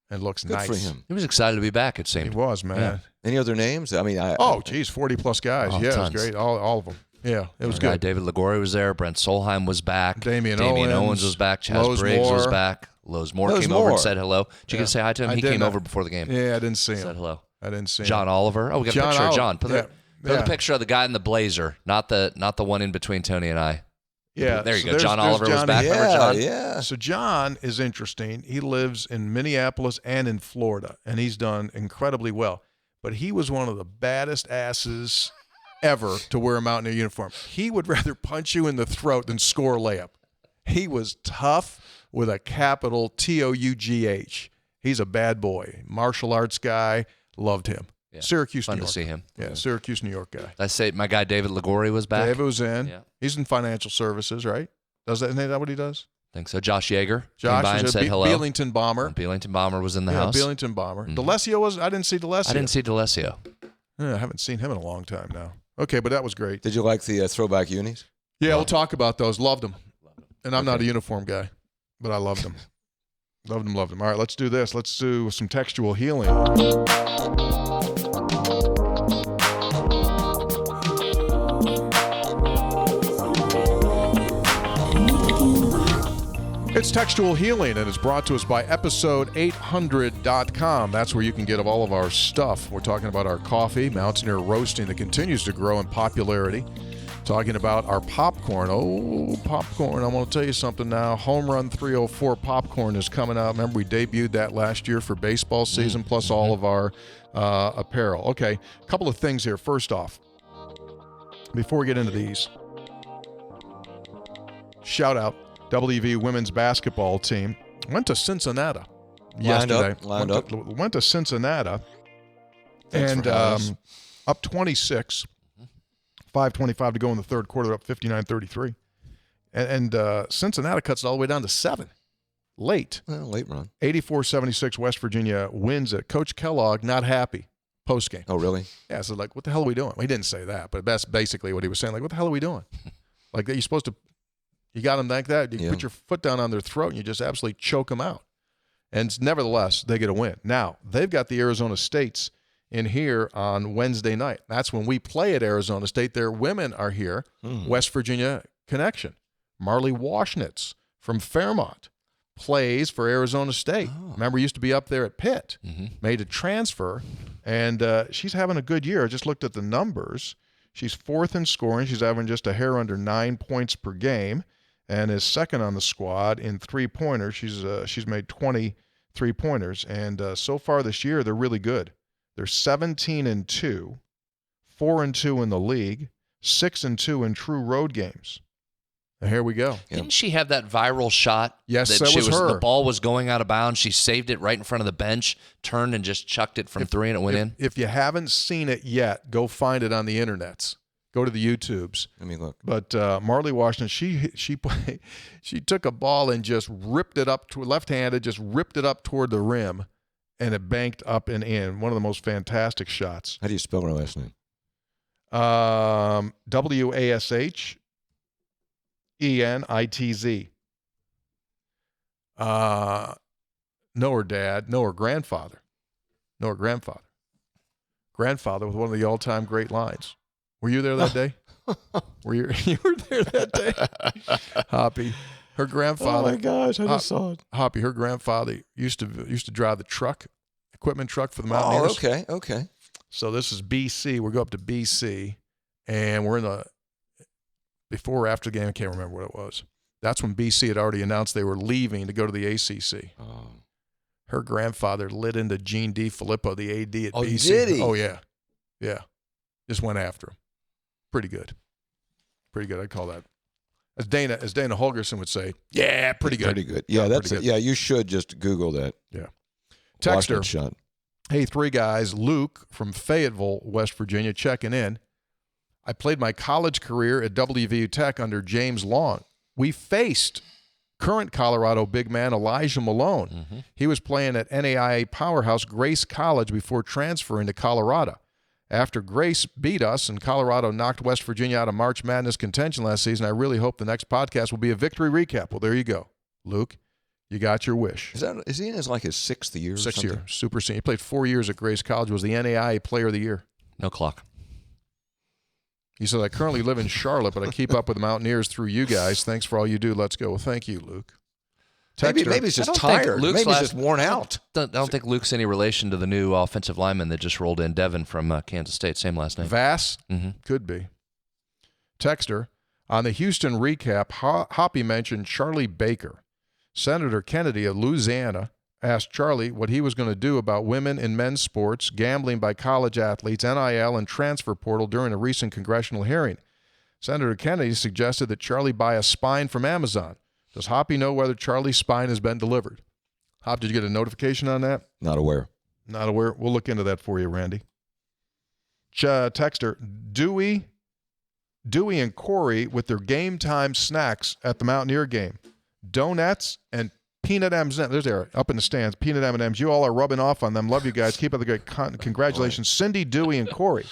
And looks good nice. For him. He was excited to be back, it seemed. He was, man. Yeah. Any other names? I mean, 40-plus guys. Oh, yeah, tons. It was great. All of them. Yeah, it was good. Guy David Ligori was there. Brent Solheim was back. Damian Owens was back. Chaz Briggs was back. Lowe's Moore came over and said hello. Did you get to say hi to him? He came over before the game. Yeah, I didn't see him. Said hello. I didn't see him. John Oliver. Oh, we got a picture of John. Put the picture of the guy in the blazer, not the one in between Tony and I. Yeah, there you go. John Oliver was back. Yeah, John? Yeah. So John is interesting. He lives in Minneapolis and in Florida, and he's done incredibly well. But he was one of the baddest asses ever to wear a Mountaineer uniform. He would rather punch you in the throat than score a layup. He was tough with a capital Tough. He's a bad boy. Martial arts guy. Loved him. Yeah. Syracuse, Fun New York. to see him. Yeah, Syracuse, New York guy. I say my guy David Ligori was back. David was in. Yeah. He's in financial services, right? Isn't that what he does? I think so. Josh Yeager Josh came by and said hello. Beelington Bomber. Beelington Bomber was in the house. Beelington Bomber. D'Alessio was. I didn't see D'Alessio. I didn't see D'Alessio. Yeah, I haven't seen him in a long time now. Okay, but that was great. Did you like the throwback unis? Yeah, we'll talk about those. Loved them. And I'm not a uniform guy, but I loved them. Loved them. All right, let's do this. Let's do some textual healing. It's Textual Healing, and it's brought to us by episode800.com. That's where you can get all of our stuff. We're talking about our coffee, Mountaineer Roasting, that continues to grow in popularity. Talking about our popcorn. Oh, popcorn. I'm going to tell you something now. Home Run 304 popcorn is coming out. Remember, we debuted that last year for baseball season, plus all of our apparel. Okay, a couple of things here. First off, before we get into these, shout out. WVU Women's basketball team went to Cincinnati yesterday. Went to Cincinnati. And up 26, 5:25 to go in the third quarter, up 59-33. And Cincinnati cuts it all the way down to 7. late. Well, late run. 84-76 West Virginia wins it. Coach Kellogg not happy post-game. Oh, really? Yeah, so like, what the hell are we doing? Well, he didn't say that, but that's basically what he was saying. Like, what the hell are we doing? Like, you're supposed to – you got them like that. You put your foot down on their throat and you just absolutely choke them out. And nevertheless, they get a win. Now, they've got the Arizona States in here on Wednesday night. That's when we play at Arizona State. Their women are here. West Virginia connection. Marley Washnitz from Fairmont plays for Arizona State. Remember, used to be up there at Pitt. Made a transfer, and she's having a good year. I just looked at the numbers. She's 4th in scoring. She's having just a hair under 9 points per game, and is 2nd on the squad in three-pointers. She's made 20 three-pointers, and so far this year they're really good. They're 17-2, 4-2 in the league, 6-2 in true road games. And here we go. Didn't she have that viral shot? Yes, that was her. The ball was going out of bounds. She saved it right in front of the bench, turned and just chucked it from three, and it went in. If you haven't seen it yet, go find it on the internets. Go to the YouTubes. Let me look. But Marley Washington, she took a ball and just ripped it up to left-handed, just ripped it up toward the rim, and it banked up and in. One of the most fantastic shots. How do you spell her last name? Washentz. Know her dad, know her grandfather. Grandfather with one of the all-time great lines. Were you there that day? You were there that day? Hoppy. Her grandfather. Oh my gosh, I just saw it. Hoppy, her grandfather used to drive the equipment truck for the Mountaineers. Oh, okay. So this is BC. We'll go up to BC, and we're in the before or after the game. I can't remember what it was. That's when BC had already announced they were leaving to go to the ACC. Oh. Her grandfather lit into Gene D. Filippo, the AD at BC. Did he? Oh, yeah. Yeah. Just went after him. Pretty good. I'd call that. As Dana Holgerson would say, yeah, pretty good. Pretty good. Yeah, that's pretty it. good. Yeah, you should just Google that. Yeah. Texter. Shot. Hey, three guys. Luke from Fayetteville, West Virginia, checking in. I played my college career at WVU Tech under James Long. We faced current Colorado big man Elijah Malone. Mm-hmm. He was playing at NAIA powerhouse Grace College before transferring to Colorado. After Grace beat us and Colorado knocked West Virginia out of March Madness contention last season, I really hope the next podcast will be a victory recap. Well, there you go. Luke, you got your wish. Is he in his 6th year? Sixth year, super senior. He played 4 years at Grace College, was the NAIA Player of the Year. No clock. He said, I currently live in Charlotte, but I keep up with the Mountaineers through you guys. Thanks for all you do. Let's go. Well, thank you, Luke. Maybe he's just tired. Maybe he's just worn out. I don't think Luke's any relation to the new offensive lineman that just rolled in, Devin from Kansas State. Same last name. Vass? Mm-hmm. Could be. Texter, on the Houston recap, Hoppy mentioned Charlie Baker. Senator Kennedy of Louisiana asked Charlie what he was going to do about women in men's sports, gambling by college athletes, NIL, and transfer portal during a recent congressional hearing. Senator Kennedy suggested that Charlie buy a spine from Amazon. Does Hoppy know whether Charlie's spine has been delivered? Hop, did you get a notification on that? Not aware. Not aware. We'll look into that for you, Randy. Texter, Dewey and Corey with their game time snacks at the Mountaineer game. Donuts and peanut M&Ms. There's there up in the stands. Peanut M&Ms. You all are rubbing off on them. Love you guys. Keep up the great congratulations, Cindy, Dewey, and Corey.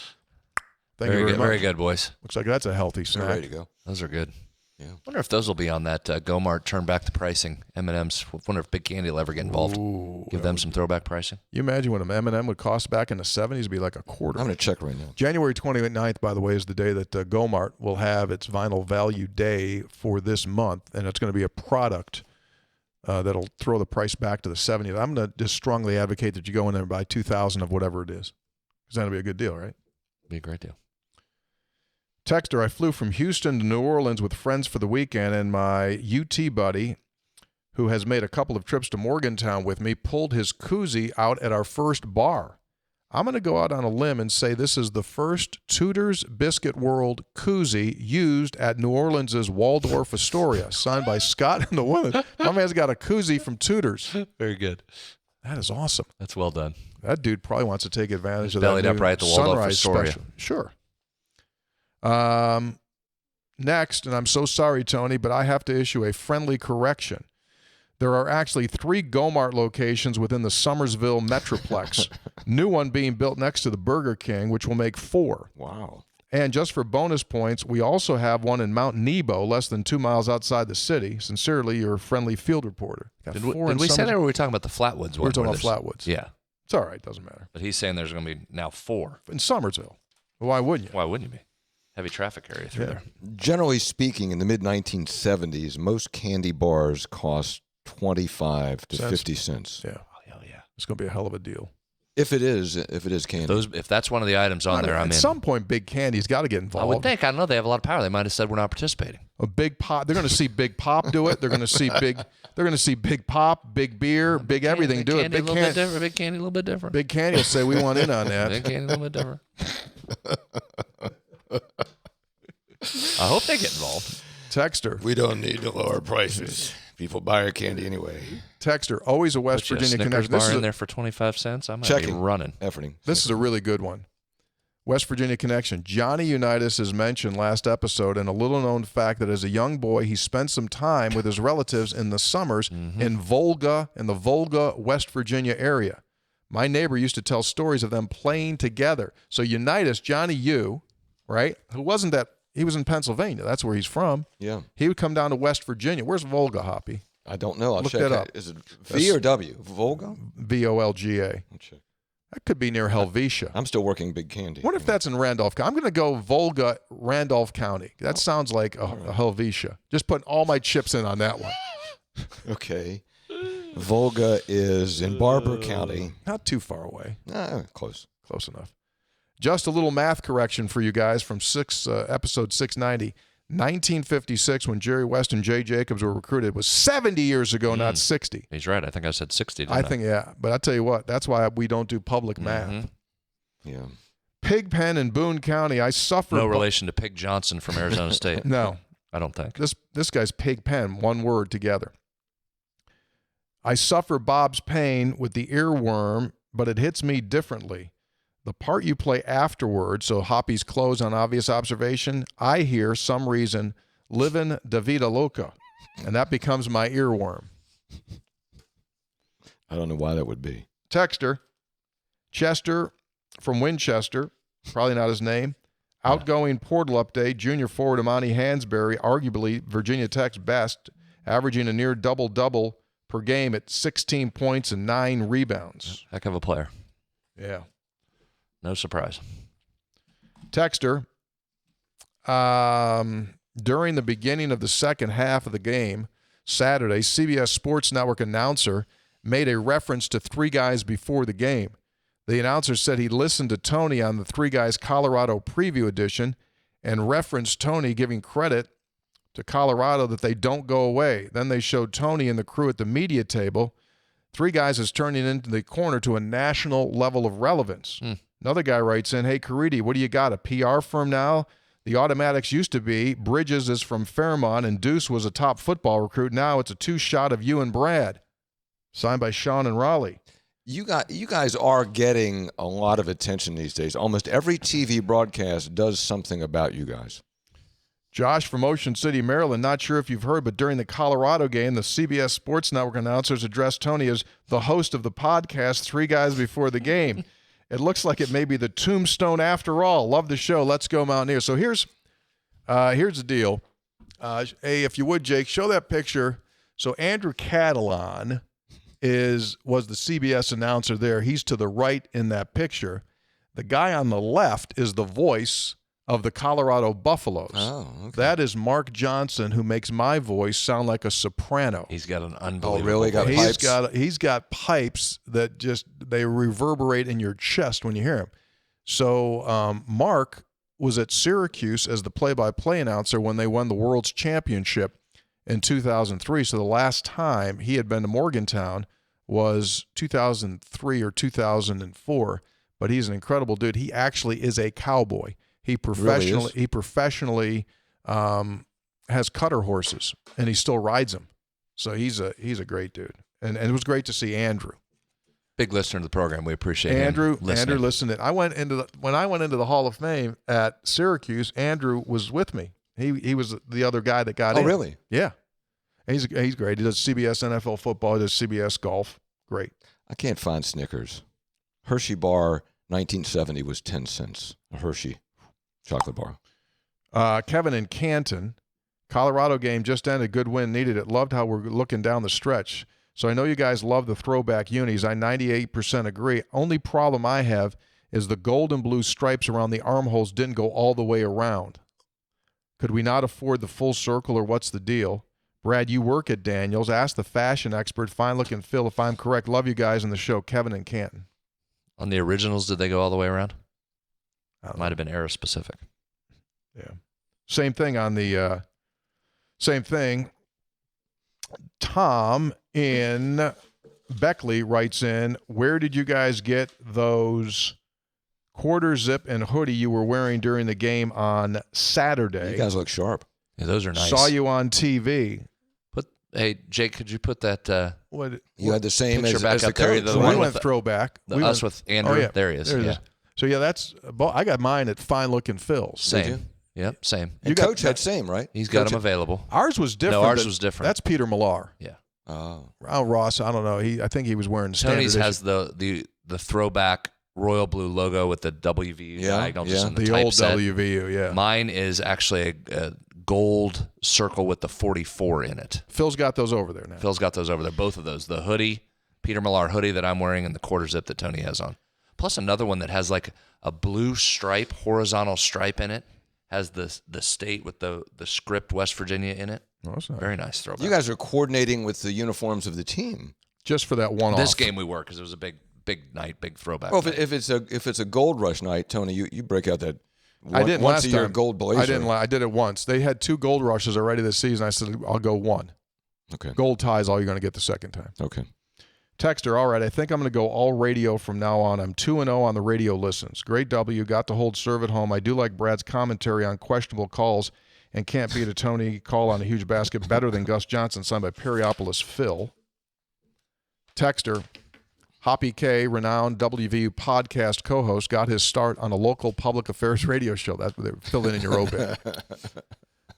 Thank you very much. Very good, boys. Looks like that's a healthy snack. Ready to go. Those are good. Yeah. Wonder if those will be on that Go-Mart turn back the pricing M&Ms. Wonder if Big Candy will ever get involved. Ooh, Give them some throwback pricing. You imagine what an M&M would cost back in the 70s? It'd be like a quarter. I'm going to check right now. January 29th, by the way, is the day that Go-Mart will have its vinyl value day for this month, and it's going to be a product that'll throw the price back to the 70s. I'm going to just strongly advocate that you go in there and buy 2,000 of whatever it is, because that'll be a good deal, right? Be a great deal. Texter, I flew from Houston to New Orleans with friends for the weekend, and my UT buddy, who has made a couple of trips to Morgantown with me, pulled his koozie out at our first bar. I'm going to go out on a limb and say this is the first Tudor's Biscuit World koozie used at New Orleans' Waldorf Astoria, signed by Scott and the woman. My man's got a koozie from Tudor's. Very good. That is awesome. That's well done. That dude probably wants to take advantage of that bellied up right at the Waldorf Sunrise Astoria. special. Sure. Next, and I'm so sorry, Tony, but I have to issue a friendly correction. There are actually 3 Go-Mart locations within the Summersville Metroplex. New one being built next to the Burger King, which will make 4. Wow. And just for bonus points, we also have one in Mount Nebo, less than 2 miles outside the city. Sincerely, your friendly field reporter. Got Did 4 in we say that, or Summersville. were we talking about the Flatwoods one? We're talking where about there's- Flatwoods. Yeah. It's all right. Doesn't matter. But he's saying there's going to be now 4. In Summersville. Why wouldn't you? Why wouldn't you be? Heavy traffic area through there. Generally speaking, in the mid-1970s, most candy bars cost 25 to 50 cents. Yeah. Oh, hell yeah. It's going to be a hell of a deal. If it is candy. If that's one of the items on there, I'm at in. some point, Big Candy's got to get involved. I would think. I don't know. They have a lot of power. They might have said we're not participating. A Big Pop. They're going to see Big Pop do it. They're going to see Big. They're going to see Big Pop, Big Beer, Big everything do it. Big Candy a little bit different. Big Candy a little bit different. Big Candy will say we want in on that. Big Candy a little bit different. I hope they get involved. Texter. We don't need to lower prices. People buy our candy anyway. Texter. Always a West Put you a Virginia Snickers connection. This bar is in a, there for 25 cents. I might Checking. be running. Efforting. this is a really good one. West Virginia connection. Johnny Unitas is mentioned last episode, and a little-known fact that as a young boy, he spent some time with his relatives in the summers in the Volga, West Virginia area. My neighbor used to tell stories of them playing together. So Unitas, Johnny U, right, who wasn't that, he was in Pennsylvania. That's where he's from. Yeah. He would come down to West Virginia. Where's Volga, Hoppy? I don't know. I'll Look check that up. Is it V or W? Volga? Volga. I'll check. That could be near Helvetia. I'm still working Big Candy. What if that's in Randolph County? I'm going to go Volga, Randolph County. That sounds like a Helvetia. Just putting all my chips in on that one. Okay. Volga is in Barber County. Not too far away. Close. Close enough. Just a little math correction for you guys from episode 690. 1956, when Jerry West and Jay Jacobs were recruited, was 70 years ago, not 60. He's right. I think I said 60. I think, yeah. But I tell you what, that's why we don't do public math. Yeah. Pigpen in Boone County, I suffer. No relation to Pig Johnson from Arizona State. No. I don't think. This guy's Pigpen, one word together. I suffer Bob's pain with the earworm, but it hits me differently. The part you play afterwards, so Hoppy's close on obvious observation, I hear some reason, livin' da vida loca, and that becomes my earworm. I don't know why that would be. Texter, Chester from Winchester, probably not his name. Outgoing portal update, junior forward Amani Hansberry, arguably Virginia Tech's best, averaging a near double-double per game at 16 points and 9 rebounds. Heck of a player. Yeah. No surprise. Texter, during the beginning of the second half of the game, Saturday, CBS Sports Network announcer made a reference to Three Guys before the game. The announcer said he listened to Tony on the Three Guys Colorado preview edition and referenced Tony giving credit to Colorado that they don't go away. Then they showed Tony and the crew at the media table. Three Guys is turning into the corner to a national level of relevance. Another guy writes in, hey, Caridi, what do you got, a PR firm now? The Automatics used to be. Bridges is from Fairmont, and Deuce was a top football recruit. Now it's a two-shot of you and Brad. Signed by Sean and Raleigh. You guys are getting a lot of attention these days. Almost every TV broadcast does something about you guys. Josh from Ocean City, Maryland, not sure if you've heard, but during the Colorado game, the CBS Sports Network announcers addressed Tony as the host of the podcast, Three Guys Before the Game. It looks like it may be the tombstone after all. Love the show. Let's go Mountaineers. So here's the deal. Hey, if you would, Jake, show that picture. So Andrew Catalan was the CBS announcer there. He's to the right in that picture. The guy on the left is the voice of the Colorado Buffaloes. Oh, okay. That is Mark Johnson, who makes my voice sound like a soprano. He's got an unbelievable really? Got voice. pipes? He's got pipes that they reverberate in your chest when you hear him. So Mark was at Syracuse as the play-by-play announcer when they won the World's Championship in 2003. So the last time he had been to Morgantown was 2003 or 2004. But he's an incredible dude. He actually is a cowboy. He professionally has cutter horses, and he still rides them. So he's a great dude, and it was great to see Andrew. Big listener to the program. We appreciate Andrew him listening. listened. When I went into the Hall of Fame at Syracuse, Andrew was with me. He was the other guy that got in. Oh, really? Yeah. He's great. He does CBS NFL football. He does CBS golf. Great. I can't find Snickers. Hershey bar 1970 was 10 cents. A Hershey chocolate bar. Kevin in Canton. Colorado game just ended. Good win. Needed it. Loved how we're looking down the stretch. So I know you guys love the throwback unis. I 98% agree. Only problem I have is the gold and blue stripes around the armholes didn't go all the way around. Could we not afford the full circle, or what's the deal? Brad, you work at Daniels. Ask the fashion expert. Fine looking Phil if I'm correct. Love you guys in the show. Kevin in Canton. On the originals, did they go all the way around? know. Might have been era specific. Yeah. Same thing on the same thing. Tom in Beckley writes in, where did you guys get those quarter zip and hoodie you were wearing during the game on Saturday? You guys look sharp. Yeah, those are nice. Saw you on TV. Hey, Jake, could you put that What? You had the same picture as, back as the up there, coach. the We one went with throwback. us with Andrew? Oh, yeah. There he is. There it Yeah. is. So, yeah, that's I got mine at Fine Looking Phil's. Same. Yep, same. And Coach had same, right? He's got Coach them available. Ours was different. No, ours but was different. That's Peter Millar. Yeah. Oh. Ross, I don't know. I think he was wearing Tony's standard has the throwback royal blue logo with the WVU diagonal just in the old typeset. WVU, yeah. Mine is actually a gold circle with the 44 in it. Phil's got those over there now. Phil's got those over there, both of those. The hoodie, Peter Millar hoodie that I'm wearing, and the quarter zip that Tony has on. Plus another one that has like a blue stripe, horizontal stripe in it. Has the state with the script West Virginia in it. Oh, that's nice. Very nice throwback. You guys are coordinating with the uniforms of the team. Just for that one-off. This game we were because it was a big night, big throwback. Well, night. if it's a gold rush night, Tony, you break out that I didn't once last a year time. gold blazer. I did it once. They had 2 gold rushes already this season. I said, I'll go one. Okay. Gold tie is all you're going to get the second time. Okay. Texter, all right, I think I'm going to go all radio from now on. I'm 2-0 on the radio listens. Great W, got to hold serve at home. I do like Brad's commentary on questionable calls and can't beat a Tony call on a huge basket better than Gus Johnson, signed by Periopolis Phil. Texter, Hoppy K, renowned WVU podcast co-host, got his start on a local public affairs radio show. That's what they filled in your obit.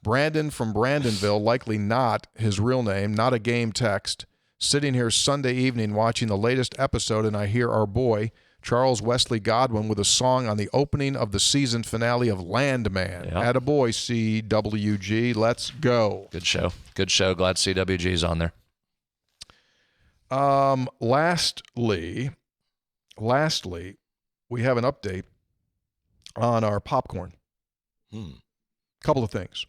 Brandon from Brandonville, likely not his real name, not a game text. Sitting here Sunday evening watching the latest episode, and I hear our boy, Charles Wesley Godwin, with a song on the opening of the season finale of Landman. Yeah. Attaboy, CWG. Let's go. Good show. Good show. Glad CWG's on there. Lastly, we have an update on our popcorn. Couple of things.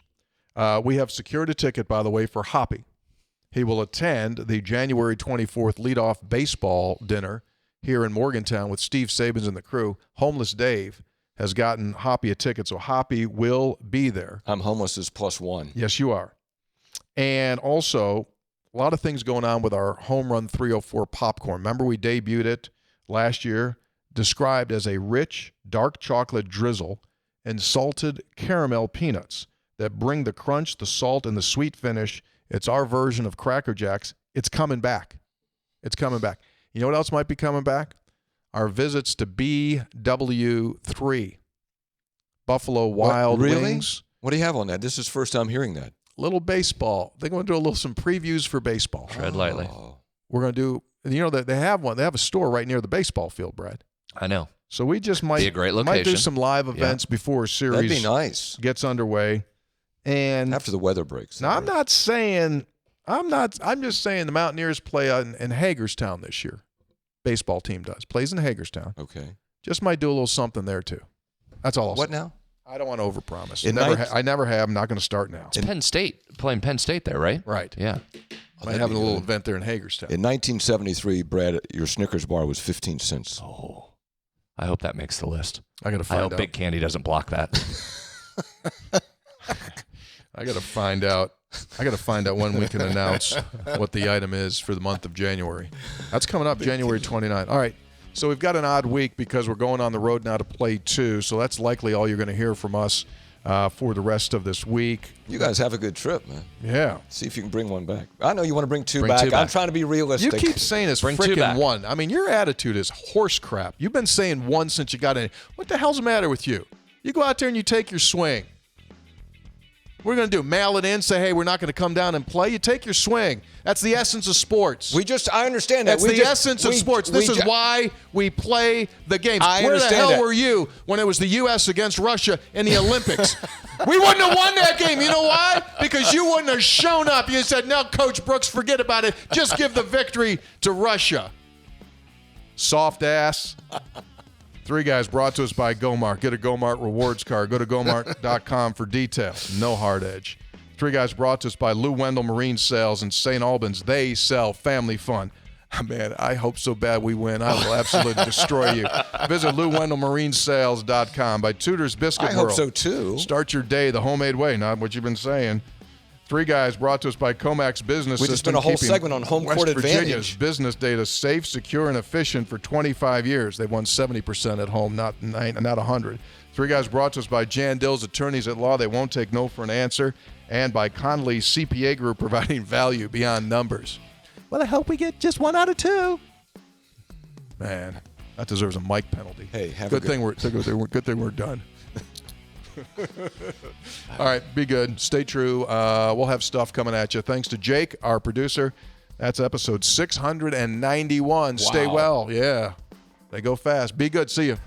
We have secured a ticket, by the way, for Hoppy. He will attend the January 24th leadoff baseball dinner here in Morgantown with Steve Sabins and the crew. Homeless Dave has gotten Hoppy a ticket, so Hoppy will be there. I'm homeless as +1. Yes, you are. And also, a lot of things going on with our Home Run 304 popcorn. Remember we debuted it last year, described as a rich, dark chocolate drizzle and salted caramel peanuts that bring the crunch, the salt, and the sweet finish. It's our version of Cracker Jacks. It's coming back. It's coming back. You know what else might be coming back? Our visits to BW3, Buffalo Wild Wings. What do you have on that? This is first time hearing that. Little baseball. They're going to do some previews for baseball. Tread lightly. We're going to do, you know, they have one. They have a store right near the baseball field, Brad. I know. So we just might, Be a great might do location. some live events before a That'd be series nice. gets underway. And After the weather breaks. now I'm just saying the Mountaineers play in Hagerstown this year. Baseball team does. Plays in Hagerstown. Okay. Just might do a little something there too. That's all I'll What say. now? I don't want to overpromise. In I never have. I'm not going to start now. It's Penn State. Playing Penn State there, right? Right. Yeah. Might have a little event there in Hagerstown. In 1973, Brad, your Snickers bar was 15 cents. Oh, I hope that makes the list. I got to I find hope out. Big Candy doesn't block that. I got to find out. I got to find out when we can announce what the item is for the month of January. That's coming up January 29th. All right. So we've got an odd week because we're going on the road now to play 2. So that's likely all you're going to hear from us for the rest of this week. You guys have a good trip, man. Yeah. See if you can bring one back. I know you want to bring two Bring back. two back. I'm trying to be You realistic. keep saying it's Bring 2 freaking back. 1. I mean, your attitude is horse crap. You've been saying 1 since you got in. What the hell's the matter with you? You go out there and you take your swing. What are we going to do? Mail it in, say, hey, we're not going to come down and play? You take your swing. That's the essence of sports. I understand that. That's the essence of sports. This is why we play the games. Where the hell were you when it was the U.S. against Russia in the Olympics? We wouldn't have won that game. You know why? Because you wouldn't have shown up. You said, no, Coach Brooks, forget about it. Just give the victory to Russia. Soft ass. Three Guys brought to us by Gomart. Get a Gomart rewards card. Go to Gomart.com for details. No hard edge. Three Guys brought to us by Lou Wendell Marine Sales in St. Albans. They sell family fun. Man, I hope so bad we win. I will absolutely destroy you. Visit LouWendellMarineSales.com. By Tudor's Biscuit World. I hope so, too. Start your day the homemade way, not what you've been saying. Three Guys brought to us by Comax Business System. We just spent a whole segment on home court advantage. West Virginia's business data safe, secure, and efficient for 25 years. They've won 70% at home, not 100. Three Guys brought to us by Jan Dill's Attorneys at Law. They won't take no for an answer. And by Conley's CPA Group, providing value beyond numbers. Well, I hope we get just 1 out of 2. Man, that deserves a mic penalty. Hey, good thing we're done. All right, be good. Stay true. We'll have stuff coming at you. Thanks to Jake, our producer. That's episode 691. Wow. Stay well. Yeah. They go fast. Be good. See you.